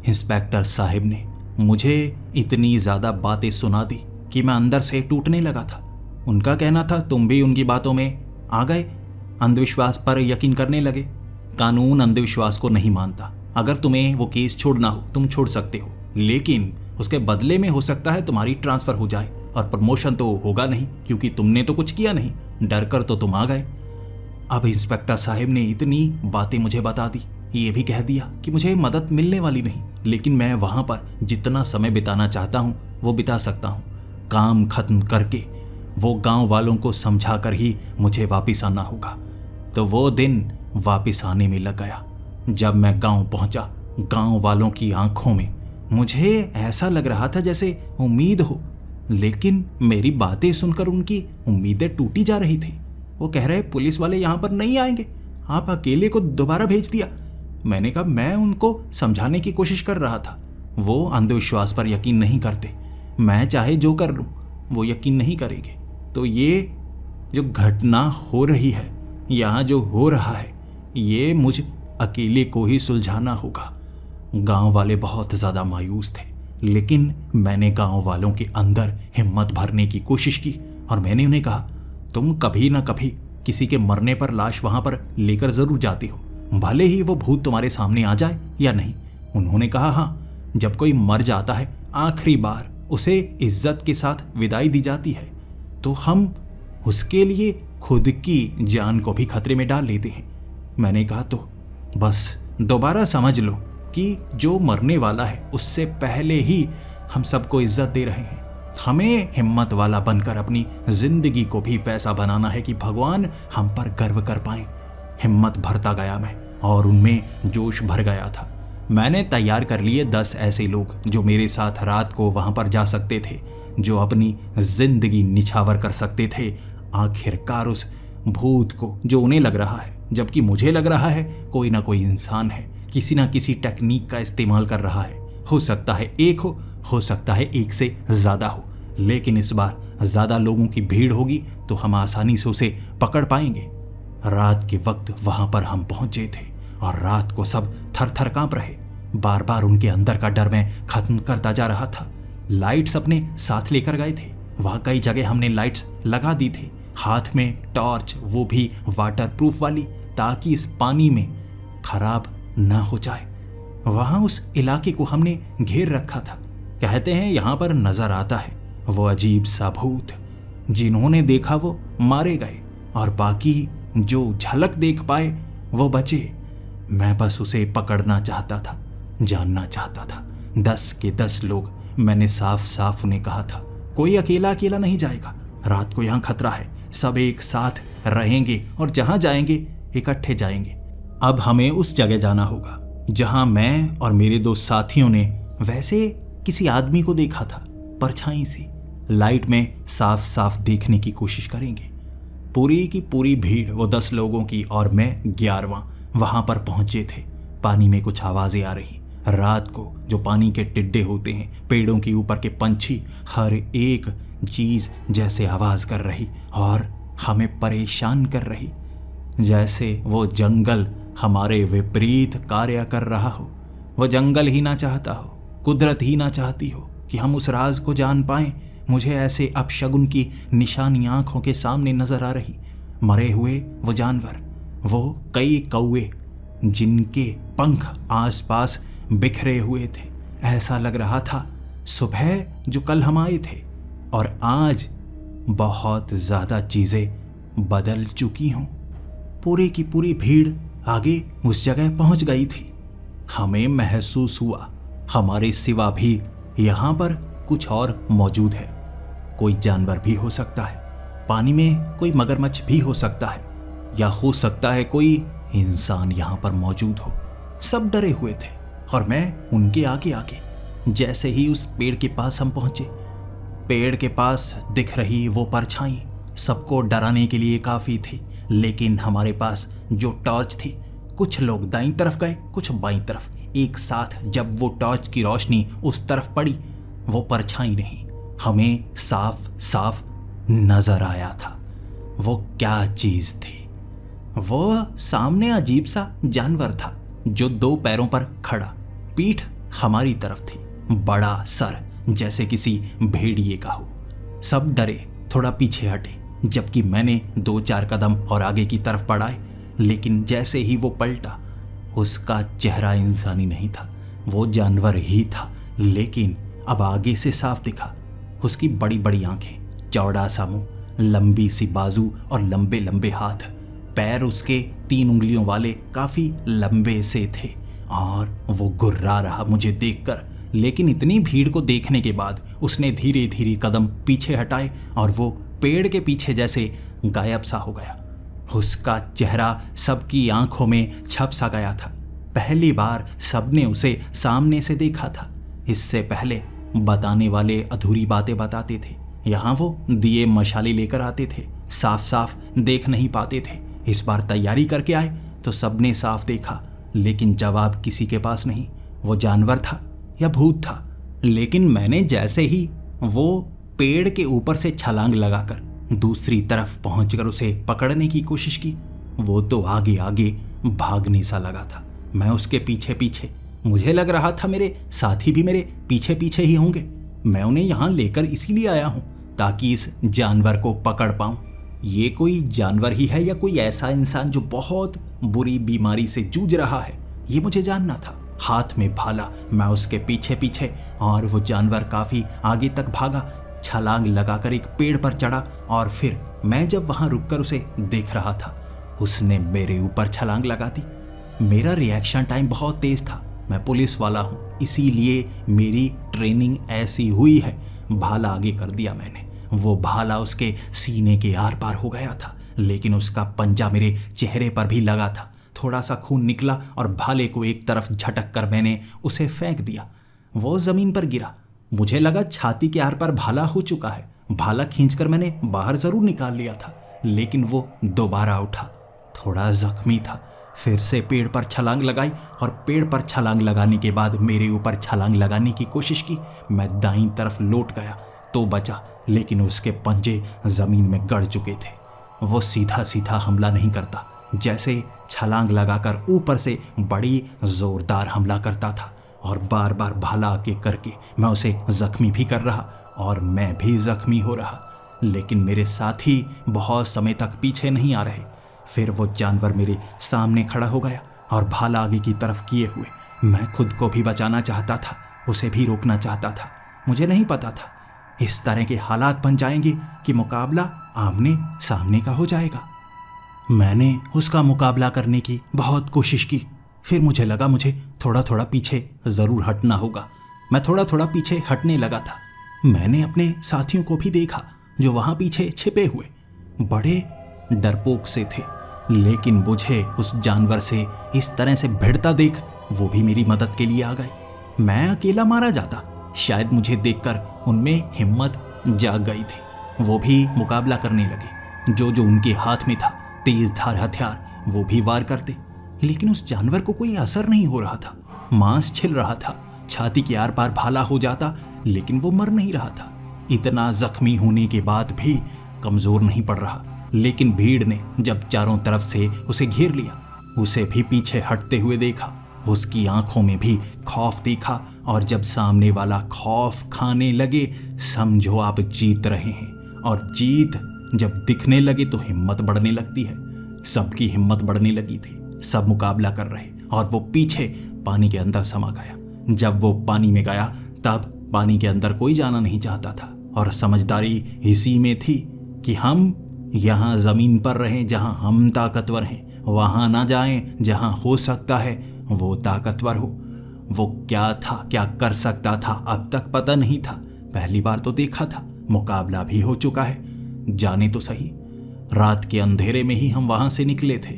इंस्पेक्टर साहब ने मुझे इतनी ज़्यादा बातें सुना दी कि मैं अंदर से टूटने लगा था। उनका कहना था तुम भी उनकी बातों में आ गए, अंधविश्वास पर यकीन करने लगे। कानून अंधविश्वास को नहीं मानता। अगर तुम्हें वो केस छोड़ना हो तुम छोड़ सकते हो, लेकिन उसके बदले में हो सकता है तुम्हारी ट्रांसफर हो जाए, और प्रमोशन तो होगा नहीं क्योंकि तुमने तो कुछ किया नहीं, डर कर तो तुम आ गए। अब इंस्पेक्टर साहब ने इतनी बातें मुझे बता दी, ये भी कह दिया कि मुझे मदद मिलने वाली नहीं, लेकिन मैं वहां पर जितना समय बिताना चाहता हूं वो बिता सकता हूं। काम खत्म करके वो गांव वालों को समझा कर ही मुझे वापस आना होगा। तो वो दिन वापस आने में लग गया। जब मैं गांव पहुंचा, गांव वालों की आंखों में मुझे ऐसा लग रहा था जैसे उम्मीद हो, लेकिन मेरी बातें सुनकर उनकी उम्मीदें टूटी जा रही थी। वो कह रहे पुलिस वाले यहाँ पर नहीं आएंगे, आप अकेले को दोबारा भेज दिया। मैंने कहा मैं उनको समझाने की कोशिश कर रहा था, वो अंधविश्वास पर यकीन नहीं करते। मैं चाहे जो कर लूँ वो यकीन नहीं करेंगे। तो ये जो घटना हो रही है, यहाँ जो हो रहा है, ये मुझ अकेले को ही सुलझाना होगा। गांव वाले बहुत ज़्यादा मायूस थे, लेकिन मैंने गांव वालों के अंदर हिम्मत भरने की कोशिश की और मैंने उन्हें कहा तुम कभी ना कभी किसी के मरने पर लाश वहां पर लेकर ज़रूर जाते हो, भले ही वो भूत तुम्हारे सामने आ जाए या नहीं। उन्होंने कहा हाँ, जब कोई मर जाता है आखिरी बार उसे इज्जत के साथ विदाई दी जाती है, तो हम उसके लिए खुद की जान को भी खतरे में डाल लेते हैं। मैंने कहा तो बस दोबारा समझ लो कि जो मरने वाला है उससे पहले ही हम सबको इज्जत दे रहे हैं। हमें हिम्मत वाला बनकर अपनी जिंदगी को भी वैसा बनाना है कि भगवान हम पर गर्व कर पाए। हिम्मत भरता गया मैं और उनमें जोश भर गया था। मैंने तैयार कर लिए 10 ऐसे लोग जो मेरे साथ रात को वहां पर जा सकते थे, जो अपनी जिंदगी निछावर कर सकते थे आखिरकार उस भूत को जो उन्हें लग रहा है, जबकि मुझे लग रहा है कोई ना कोई इंसान है, किसी ना किसी टेक्निक का इस्तेमाल कर रहा है। हो सकता है एक हो सकता है एक से ज़्यादा हो, लेकिन इस बार ज़्यादा लोगों की भीड़ होगी तो हम आसानी से उसे पकड़ पाएंगे। रात के वक्त वहां पर हम पहुंचे थे और रात को सब थर थर कांप रहे। बार बार उनके अंदर का डर मैं खत्म करता जा रहा था। लाइट्स अपने साथ लेकर गए थे, वहां कई जगह हमने लाइट्स लगा दी थी, हाथ में टॉर्च, वो भी वाटर प्रूफ वाली, ताकि इस पानी में खराब ना हो जाए। वहां उस इलाके को हमने घेर रखा था। कहते हैं यहां पर नजर आता है वो अजीब सा भूत, जिन्होंने देखा वो मारे गए और बाकी जो झलक देख पाए वो बचे। मैं बस उसे पकड़ना चाहता था, जानना चाहता था। 10 के 10 लोग, मैंने साफ साफ उन्हें कहा था कोई अकेला अकेला नहीं जाएगा, रात को यहाँ खतरा है, सब एक साथ रहेंगे और जहां जाएंगे इकट्ठे जाएंगे। अब हमें उस जगह जाना होगा जहां मैं और मेरे 2 साथियों ने वैसे किसी आदमी को देखा था, परछाई सी। लाइट में साफ साफ देखने की कोशिश करेंगे। पूरी की पूरी भीड़, वो 10 लोगों की और मैं 11वां, वहां पर पहुंचे थे। पानी में कुछ आवाजें आ रही। रात को जो पानी के टिड्डे होते हैं, पेड़ों के ऊपर के पंछी, हर एक चीज जैसे आवाज कर रही और हमें परेशान कर रही, जैसे वो जंगल हमारे विपरीत कार्य कर रहा हो। वो जंगल ही ना चाहता हो, कुदरत ही ना चाहती हो कि हम उस राज को जान पाएं। मुझे ऐसे अपशगुन की निशानी आंखों के सामने नजर आ रही। मरे हुए वो जानवर, वो कई कौवे जिनके पंख आसपास बिखरे हुए थे। ऐसा लग रहा था सुबह जो कल हम आए थे और आज बहुत ज्यादा चीजें बदल चुकी हों। पूरी की पूरी भीड़ आगे उस जगह पहुंच गई थी। हमें महसूस हुआ हमारे सिवा भी यहाँ पर कुछ और मौजूद है। कोई जानवर भी हो सकता है, पानी में कोई मगरमच्छ भी हो सकता है, या हो सकता है कोई इंसान यहाँ पर मौजूद हो। सब डरे हुए थे और मैं उनके आगे आगे। जैसे ही उस पेड़ के पास हम पहुंचे, पेड़ के पास दिख रही वो परछाई सबको डराने के लिए काफी थी, लेकिन हमारे पास जो टॉर्च थी, कुछ लोग दाईं तरफ गए, कुछ बाईं तरफ। एक साथ जब वो टॉर्च की रोशनी उस तरफ पड़ी, वो परछाई नहीं, हमें साफ साफ नजर आया था। वो क्या चीज थी? वो सामने अजीब सा जानवर था जो 2 पैरों पर खड़ा, पीठ हमारी तरफ थी, बड़ा सर जैसे किसी भेड़िए का हो। सब डरे, थोड़ा पीछे हटे, जबकि मैंने 2-4 कदम और आगे की तरफ बढ़ाए, लेकिन जैसे ही वो पलटा उसका चेहरा इंसानी नहीं था, वो जानवर ही था, लेकिन अब आगे से साफ दिखा। उसकी बड़ी बड़ी आंखें, चौड़ा सा मुंह, लंबी सी बाजू और लंबे लंबे हाथ। पैर उसके 3 उंगलियों वाले काफी लंबे से थे और वो गुर्रा रहा मुझे देखकर। लेकिन इतनी भीड़ को देखने के बाद उसने धीरे धीरे कदम पीछे हटाए और वो पेड़ के पीछे जैसे गायब सा हो गया। उसका चेहरा सबकी आंखों में छप सा गया था। पहली बार सबने उसे सामने से देखा था। इससे पहले बताने वाले अधूरी बातें बताते थे। यहाँ वो दिए मशाले लेकर आते थे, साफ साफ देख नहीं पाते थे। इस बार तैयारी करके आए तो सबने साफ देखा, लेकिन जवाब किसी के पास नहीं। वो जानवर था या भूत था। लेकिन मैंने जैसे ही वो पेड़ के ऊपर से छलांग लगाकर दूसरी तरफ पहुंचकर उसे पकड़ने की कोशिश की, वो तो आगे आगे भागने सा लगा था। मैं उसके पीछे पीछे। मुझे लग रहा था मेरे साथी भी मेरे पीछे पीछे ही होंगे। मैं उन्हें यहाँ लेकर इसीलिए आया हूँ ताकि इस जानवर को पकड़ पाऊं। ये कोई जानवर ही है या कोई ऐसा इंसान जो बहुत बुरी बीमारी से जूझ रहा है, ये मुझे जानना था। हाथ में भाला, मैं उसके पीछे पीछे और वो जानवर काफी आगे तक भागा, छलांग लगाकर एक पेड़ पर चढ़ा और फिर मैं जब वहां रुककर उसे देख रहा था, उसने मेरे ऊपर छलांग लगा दी। मेरा रिएक्शन टाइम बहुत तेज था। मैं पुलिस वाला हूँ, इसीलिए मेरी ट्रेनिंग ऐसी हुई है। भाला आगे कर दिया मैंने। वो भाला उसके सीने के आर पार हो गया था, लेकिन उसका पंजा मेरे चेहरे पर भी लगा था। थोड़ा सा खून निकला और भाले को एक तरफ झटक कर मैंने उसे फेंक दिया। वो जमीन पर गिरा। मुझे लगा छाती के आर पार भाला हो चुका है। भाला खींचकर मैंने बाहर जरूर निकाल लिया था, लेकिन वो दोबारा उठा। थोड़ा जख्मी था। फिर से पेड़ पर छलांग लगाई और पेड़ पर छलांग लगाने के बाद मेरे ऊपर छलांग लगाने की कोशिश की। मैं दाईं तरफ लौट गया तो बचा, लेकिन उसके पंजे जमीन में गड़ चुके थे। वो सीधा सीधा हमला नहीं करता, जैसे छलांग लगाकर ऊपर से बड़ी जोरदार हमला करता था और बार बार भाला आके करके मैं उसे जख्मी भी कर रहा और मैं भी जख्मी हो रहा। लेकिन मेरे साथी बहुत समय तक पीछे नहीं आ रहे। फिर वो जानवर मेरे सामने खड़ा हो गया और भाला आगे की तरफ किए हुए। मैं खुद को भी बचाना चाहता था, उसे भी रोकना चाहता था। मुझे नहीं पता था इस तरह के हालात बन जाएंगे कि मुकाबला आमने सामने का हो जाएगा। मैंने उसका मुकाबला करने की बहुत कोशिश की। फिर मुझे लगा मुझे थोड़ा थोड़ा पीछे ज़रूर हटना होगा। मैं थोड़ा थोड़ा पीछे हटने लगा था। मैंने अपने साथियों को भी देखा जो वहाँ पीछे छिपे हुए बड़े डरपोक से थे, लेकिन मुझे उस जानवर से इस तरह से भिड़ता देख वो भी मेरी मदद के लिए आ गए। मैं अकेला मारा जाता। शायद मुझे देखकर उनमें हिम्मत जाग गई थी। वो भी मुकाबला करने लगे। जो जो उनके हाथ में था तेज धार हथियार, वो भी वार करते। लेकिन उस जानवर को कोई असर नहीं हो रहा था। मांस छिल रहा था, छाती के आर पार भाला हो जाता, लेकिन वो मर नहीं रहा था। इतना जख्मी होने के बाद भी कमजोर नहीं पड़ रहा। लेकिन भीड़ ने जब चारों तरफ से उसे घेर लिया, उसे भी पीछे हटते हुए देखा। उसकी आंखों में भी खौफ देखा और जब सामने वाला खौफ खाने लगे, समझो आप जीत रहे हैं। और जीत जब दिखने लगे तो हिम्मत बढ़ने लगती है। सबकी हिम्मत बढ़ने लगी थी। सब मुकाबला कर रहे और वो पीछे पानी के अंदर समा गया। जब वो पानी में गया तब पानी के अंदर कोई जाना नहीं चाहता था और समझदारी इसी में थी कि हम यहाँ जमीन पर रहें जहाँ हम ताकतवर हैं, वहाँ ना जाएं जहाँ हो सकता है वो ताकतवर हो। वो क्या था, क्या कर सकता था, अब तक पता नहीं था। पहली बार तो देखा था, मुकाबला भी हो चुका है। जाने तो सही, रात के अंधेरे में ही हम वहां से निकले थे।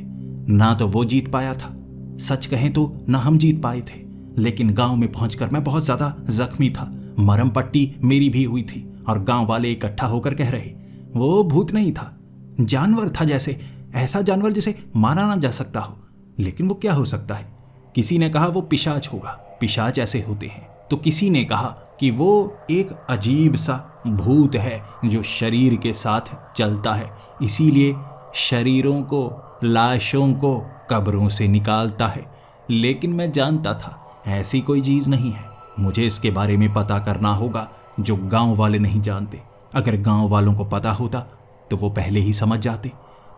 ना तो वो जीत पाया था, सच कहें तो ना हम जीत पाए थे। लेकिन गांव में पहुंचकर मैं बहुत ज्यादा जख्मी था। मरहम पट्टी मेरी भी हुई थी और गांव वाले इकट्ठा होकर कह रहे वो भूत नहीं था, जानवर था। जैसे ऐसा जानवर जिसे मारा ना जा सकता हो। लेकिन वो क्या हो सकता है? किसी ने कहा वो पिशाच होगा, पिशाच ऐसे होते हैं। तो किसी ने कहा कि वो एक अजीब सा भूत है जो शरीर के साथ चलता है, इसीलिए शरीरों को, लाशों को कब्रों से निकालता है। लेकिन मैं जानता था ऐसी कोई चीज़ नहीं है। मुझे इसके बारे में पता करना होगा जो गांव वाले नहीं जानते। अगर गांव वालों को पता होता तो वो पहले ही समझ जाते।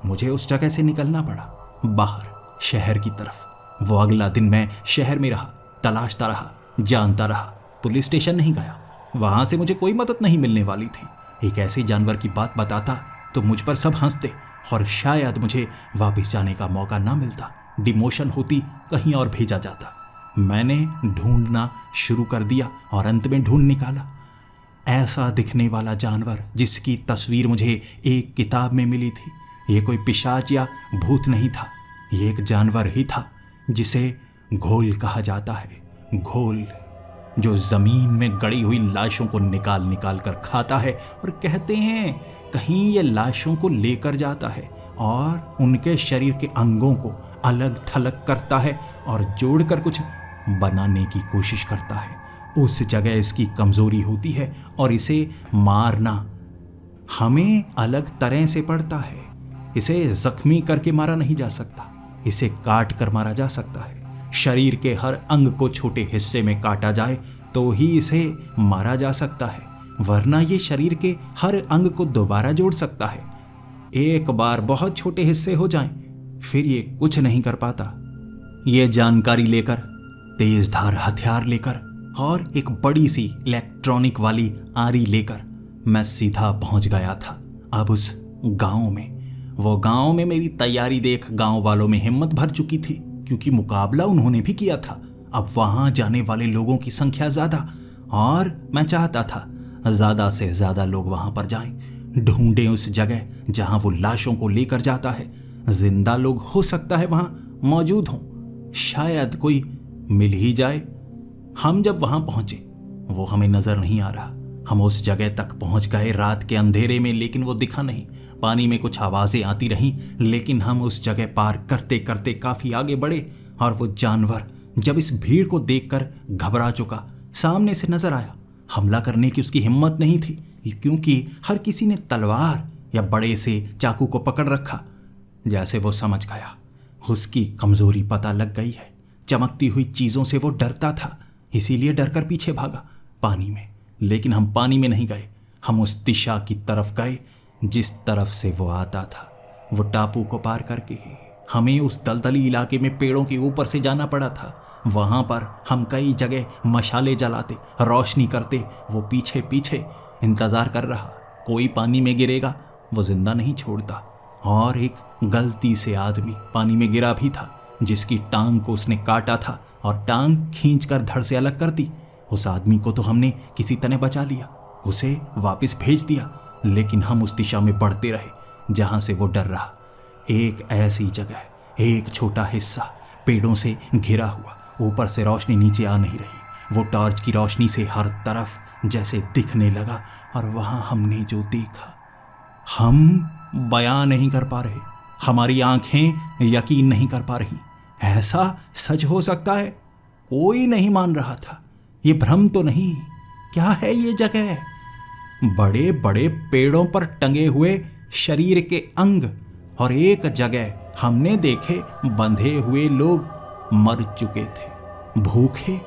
मुझे उस जगह से निकलना पड़ा, बाहर शहर की तरफ। वो अगला दिन मैं शहर में रहा, तलाशता रहा, जानता रहा। पुलिस स्टेशन नहीं गया, वहां से मुझे कोई मदद नहीं मिलने वाली थी। एक ऐसे जानवर की बात बताता तो मुझ पर सब हंसते और शायद मुझे वापस जाने का मौका ना मिलता। डिमोशन होती, कहीं और भेजा जाता। मैंने ढूंढना शुरू कर दिया और अंत में ढूंढ निकाला ऐसा दिखने वाला जानवर जिसकी तस्वीर मुझे एक किताब में मिली थी। ये कोई पिशाच या भूत नहीं था, ये एक जानवर ही था जिसे घोल कहा जाता है। घोल जो जमीन में गड़ी हुई लाशों को निकाल निकाल कर खाता है और कहते हैं कहीं ये लाशों को लेकर जाता है और उनके शरीर के अंगों को अलग थलग करता है और जोड़कर कुछ बनाने की कोशिश करता है। उस जगह इसकी कमजोरी होती है और इसे मारना हमें अलग तरह से पड़ता है। इसे जख्मी करके मारा नहीं जा सकता, इसे काट कर मारा जा सकता है। शरीर के हर अंग को छोटे हिस्से में काटा जाए तो ही इसे मारा जा सकता है, वरना ये शरीर के हर अंग को दोबारा जोड़ सकता है। एक बार बहुत छोटे हिस्से हो जाएं, फिर ये कुछ नहीं कर पाता। ये जानकारी लेकर, तेज धार हथियार लेकर और एक बड़ी सी इलेक्ट्रॉनिक वाली आरी लेकर मैं सीधा पहुंच गया था अब उस गांव में। वो गांव में मेरी तैयारी देख गांव वालों में हिम्मत भर चुकी थी, क्योंकि मुकाबला उन्होंने भी किया था। अब वहां जाने वाले लोगों की संख्या ज्यादा और मैं चाहता था ज्यादा से ज्यादा लोग वहां पर जाएं, ढूंढें उस जगह जहां वो लाशों को लेकर जाता है। जिंदा लोग हो सकता है वहां मौजूद हों, शायद कोई मिल ही जाए। हम जब वहां पहुंचे वो हमें नजर नहीं आ रहा। हम उस जगह तक पहुंच गए रात के अंधेरे में, लेकिन वो दिखा नहीं। पानी में कुछ आवाजें आती रहीं, लेकिन हम उस जगह पार करते करते काफी आगे बढ़े और वो जानवर जब इस भीड़ को देखकर घबरा चुका सामने से नजर आया। हमला करने की उसकी हिम्मत नहीं थी, क्योंकि हर किसी ने तलवार या बड़े से चाकू को पकड़ रखा। जैसे वो समझ गया उसकी कमजोरी पता लग गई है। चमकती हुई चीजों से वो डरता था, इसीलिए डरकर पीछे भागा पानी में। लेकिन हम पानी में नहीं गए, हम उस दिशा की तरफ गए जिस तरफ से वो आता था। वो टापू को पार करके हमें उस दलदली इलाके में पेड़ों के ऊपर से जाना पड़ा था। वहां पर हम कई जगह मशाले जलाते, रोशनी करते। वो पीछे पीछे इंतजार कर रहा, कोई पानी में गिरेगा वो जिंदा नहीं छोड़ता। और एक गलती से आदमी पानी में गिरा भी था, जिसकी टांग को उसने काटा था और टांग खींचकर धड़ से अलग कर दी। उस आदमी को तो हमने किसी तरह बचा लिया, उसे वापस भेज दिया, लेकिन हम उस दिशा में बढ़ते रहे जहां से वो डर रहा। एक ऐसी जगह, एक छोटा हिस्सा पेड़ों से घिरा हुआ, ऊपर से रोशनी नीचे आ नहीं रही। वो टॉर्च की रोशनी से हर तरफ जैसे दिखने लगा, और वहां हमने जो देखा हम बयां नहीं कर पा रहे। हमारी आंखें यकीन नहीं कर पा रही। ऐसा सच हो सकता है? कोई नहीं मान रहा था। ये भ्रम तो नहीं? क्या है ये जगह? बड़े बड़े पेड़ों पर टंगे हुए शरीर के अंग, और एक जगह हमने देखे बंधे हुए लोग मर चुके थे, भूखे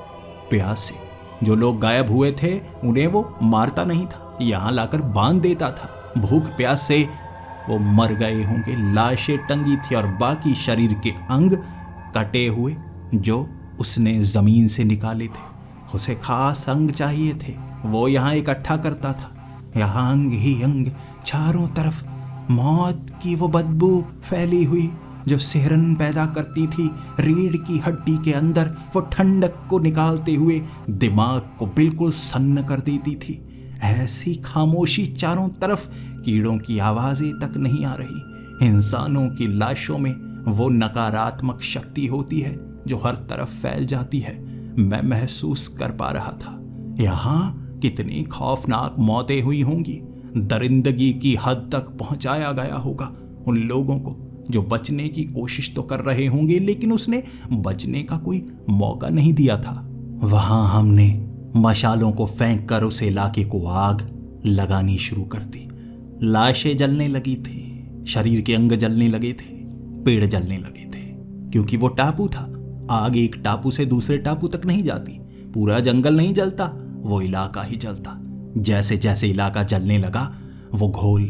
प्यासे। जो लोग गायब हुए थे उन्हें वो मारता नहीं था, यहां लाकर बांध देता था। भूख प्यास से वो मर गए होंगे। लाशें टंगी थी और बाकी शरीर के अंग कटे हुए जो उसने जमीन से निकाले थे। उसे खास अंग चाहिए थे, वो यहाँ इकट्ठा करता था। यहाँ अंग ही अंग, चारों तरफ मौत की वो बदबू फैली हुई जो सिहरन पैदा करती थी। रीढ़ की हड्डी के अंदर वो ठंडक को निकालते हुए दिमाग को बिल्कुल सन्न कर देती थी। ऐसी खामोशी, चारों तरफ कीड़ों की आवाजें तक नहीं आ रही। इंसानों की लाशों में वो नकारात्मक शक्ति होती है जो हर तरफ फैल जाती है। मैं महसूस कर पा रहा था यहाँ कितनी खौफनाक मौतें हुई होंगी। दरिंदगी की हद तक पहुंचाया गया होगा उन लोगों को जो बचने की कोशिश तो कर रहे होंगे, लेकिन उसने बचने का कोई मौका नहीं दिया था। वहां हमने मशालों को फेंक कर उस इलाके को आग लगानी शुरू कर दी। लाशें जलने लगी थी, शरीर के अंग जलने लगे थे, पेड़ जलने लगे थे, क्योंकि वो टापू था। आग एक टापू से दूसरे टापू तक नहीं जाती। पूरा जंगल नहीं जलता, वो इलाका ही जलता। जैसे जैसे इलाका जलने लगा, वो घोल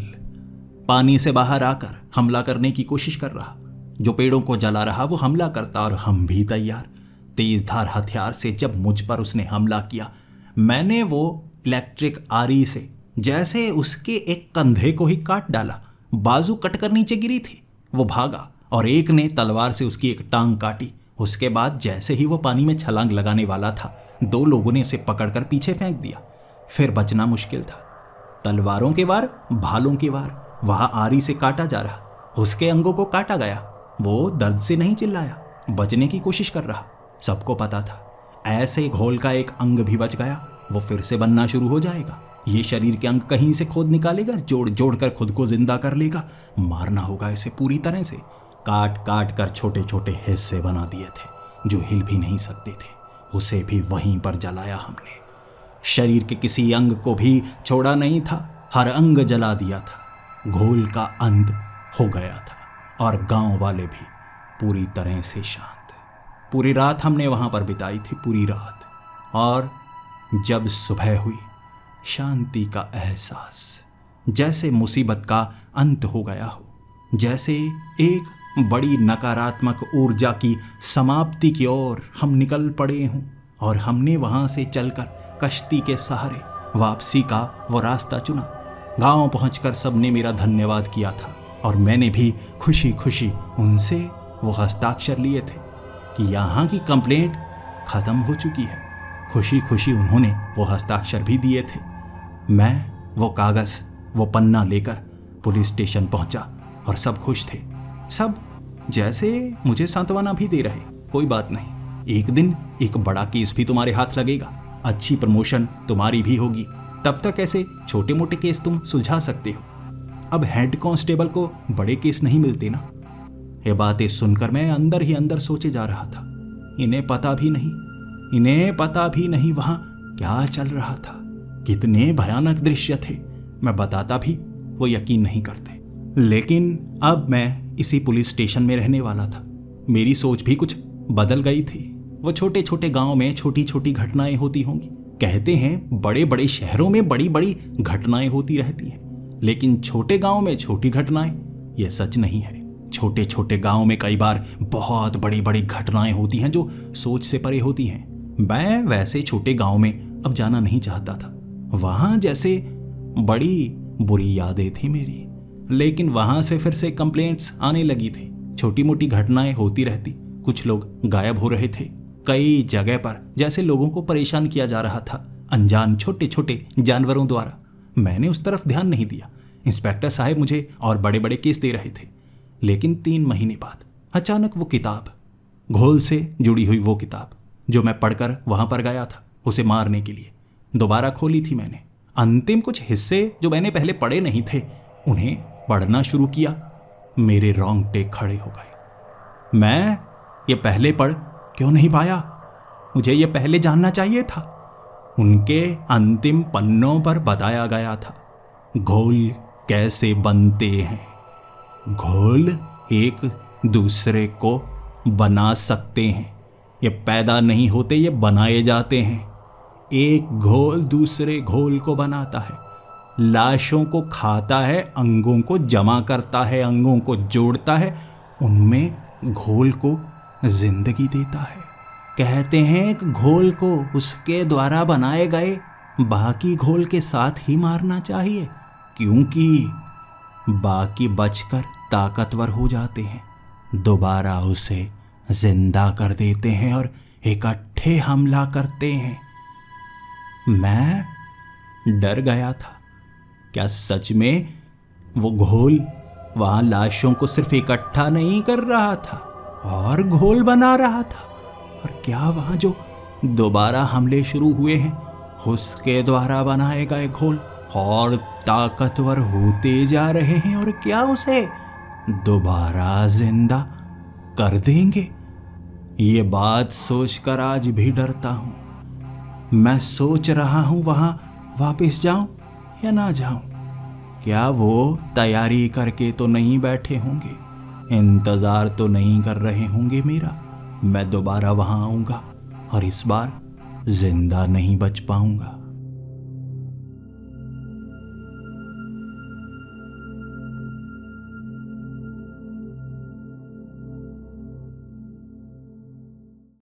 पानी से बाहर आकर हमला करने की कोशिश कर रहा। जो पेड़ों को जला रहा वो हमला करता और हम भी तैयार। तेज धार हथियार से जब मुझ पर उसने हमला किया, मैंने वो इलेक्ट्रिक आरी से जैसे उसके एक कंधे को ही काट डाला। बाजू कटकर नीचे गिरी थी। वो भागा और एक ने तलवार से उसकी एक टांग काटी। उसके बाद जैसे ही वो पानी में छलांग लगाने वाला था, 2 लोगों ने उसे पकड़कर पीछे फेंक दिया। फिर बचना मुश्किल था। तलवारों के वार, भालों के वार। वहां आरी से काटा जा रहा, उसके अंगों को काटा गया। वो दर्द से नहीं चिल्लाया, बचने की कोशिश कर रहा। सबको पता था ऐसे घोल का एक अंग भी बच गया, वो फिर से बनना शुरू हो जाएगा। ये शरीर के अंग कहीं से खोद निकालेगा, जोड़ जोड़ कर खुद को जिंदा कर लेगा। मारना होगा इसे पूरी तरह से। काट काट कर छोटे छोटे हिस्से बना दिए थे जो हिल भी नहीं सकते थे। उसे भी वहीं पर जलाया हमने। शरीर के किसी अंग को भी छोड़ा नहीं था, हर अंग जला दिया था। घोल का अंत हो गया था और गांव वाले भी पूरी तरह से शांत। पूरी रात हमने वहां पर बिताई थी, पूरी रात। और जब सुबह हुई, शांति का एहसास, जैसे मुसीबत का अंत हो गया हो, जैसे एक बड़ी नकारात्मक ऊर्जा की समाप्ति की ओर हम निकल पड़े हों। और हमने वहां से चलकर कश्ती के सहारे वापसी का वो रास्ता चुना। गांव पहुंचकर सबने मेरा धन्यवाद किया था और मैंने भी खुशी खुशी उनसे वो हस्ताक्षर लिए थे कि यहाँ की कंप्लेंट खत्म हो चुकी है। खुशी खुशी उन्होंने वो हस्ताक्षर भी दिए थे। मैं वो कागज़, वो पन्ना लेकर पुलिस स्टेशन पहुंचा और सब खुश थे। सब जैसे मुझे सांत्वना भी दे रहे, कोई बात नहीं, एक दिन एक बड़ा केस भी तुम्हारे हाथ लगेगा, अच्छी प्रमोशन तुम्हारी भी होगी। तब तक ऐसे छोटे मोटे केस तुम सुलझा सकते हो। अब हेड कांस्टेबल को बड़े केस नहीं मिलते ना। ये बातें सुनकर मैं अंदर ही अंदर सोचे जा रहा था। इन्हें पता भी नहीं वहां क्या चल रहा था। कितने भयानक दृश्य थे, मैं बताता भी वो यकीन नहीं करते। लेकिन अब मैं इसी पुलिस स्टेशन में रहने वाला था। मेरी सोच भी कुछ बदल गई थी। वो छोटे छोटे गांव में छोटी छोटी घटनाएं होती होंगी। कहते हैं बड़े बड़े शहरों में बड़ी बड़ी घटनाएं होती रहती हैं, लेकिन छोटे गांव में छोटी घटनाएं, यह सच नहीं है। छोटे छोटे गांव में कई बार बहुत बड़ी बड़ी घटनाएं होती हैं जो सोच से परे होती हैं। मैं वैसे छोटे गांव में अब जाना नहीं चाहता था। वहां जैसे बड़ी बुरी यादें थी मेरी, लेकिन वहां से फिर से कंप्लेंट्स आने लगी थी। छोटी मोटी घटनाएं होती रहती। कुछ लोग गायब हो रहे थे। कई जगह पर जैसे लोगों को परेशान किया जा रहा था अनजान छोटे छोटे जानवरों द्वारा। मैंने उस तरफ ध्यान नहीं दिया। इंस्पेक्टर साहब मुझे और बड़े बड़े केस दे रहे थे। लेकिन 3 महीने बाद अचानक वो किताब, घोल से जुड़ी हुई वो किताब जो मैं पढ़कर वहां पर गया था उसे मारने के लिए, दोबारा खोली थी मैंने। अंतिम कुछ हिस्से जो मैंने पहले पढ़े नहीं थे उन्हें पढ़ना शुरू किया। मेरे रोंगटे खड़े हो गए। मैं ये पहले पढ़ क्यों नहीं पाया? मुझे ये पहले जानना चाहिए था। उनके अंतिम पन्नों पर बताया गया था घोल कैसे बनते हैं। घोल एक दूसरे को बना सकते हैं। ये पैदा नहीं होते, ये बनाए जाते हैं। एक घोल दूसरे घोल को बनाता है, लाशों को खाता है, अंगों को जमा करता है, अंगों को जोड़ता है, उनमें घोल को जिंदगी देता है। कहते हैं एक घोल को उसके द्वारा बनाए गए बाकी घोल के साथ ही मारना चाहिए, क्योंकि बाकी बचकर ताकतवर हो जाते हैं, दोबारा उसे जिंदा कर देते हैं और इकट्ठे हमला करते हैं। मैं डर गया था। क्या सच में वो घोल वहां लाशों को सिर्फ इकट्ठा नहीं कर रहा था और घोल बना रहा था? और क्या वहां जो दोबारा हमले शुरू हुए हैं उसके द्वारा बनाए गए घोल और ताकतवर होते जा रहे हैं और क्या उसे दोबारा जिंदा कर देंगे? ये बात सोचकर आज भी डरता हूं। मैं सोच रहा हूं वहां वापस जाऊं या ना जाऊं। क्या वो तैयारी करके तो नहीं बैठे होंगे, इंतजार तो नहीं कर रहे होंगे मेरा? मैं दोबारा वहां आऊंगा और इस बार जिंदा नहीं बच पाऊंगा।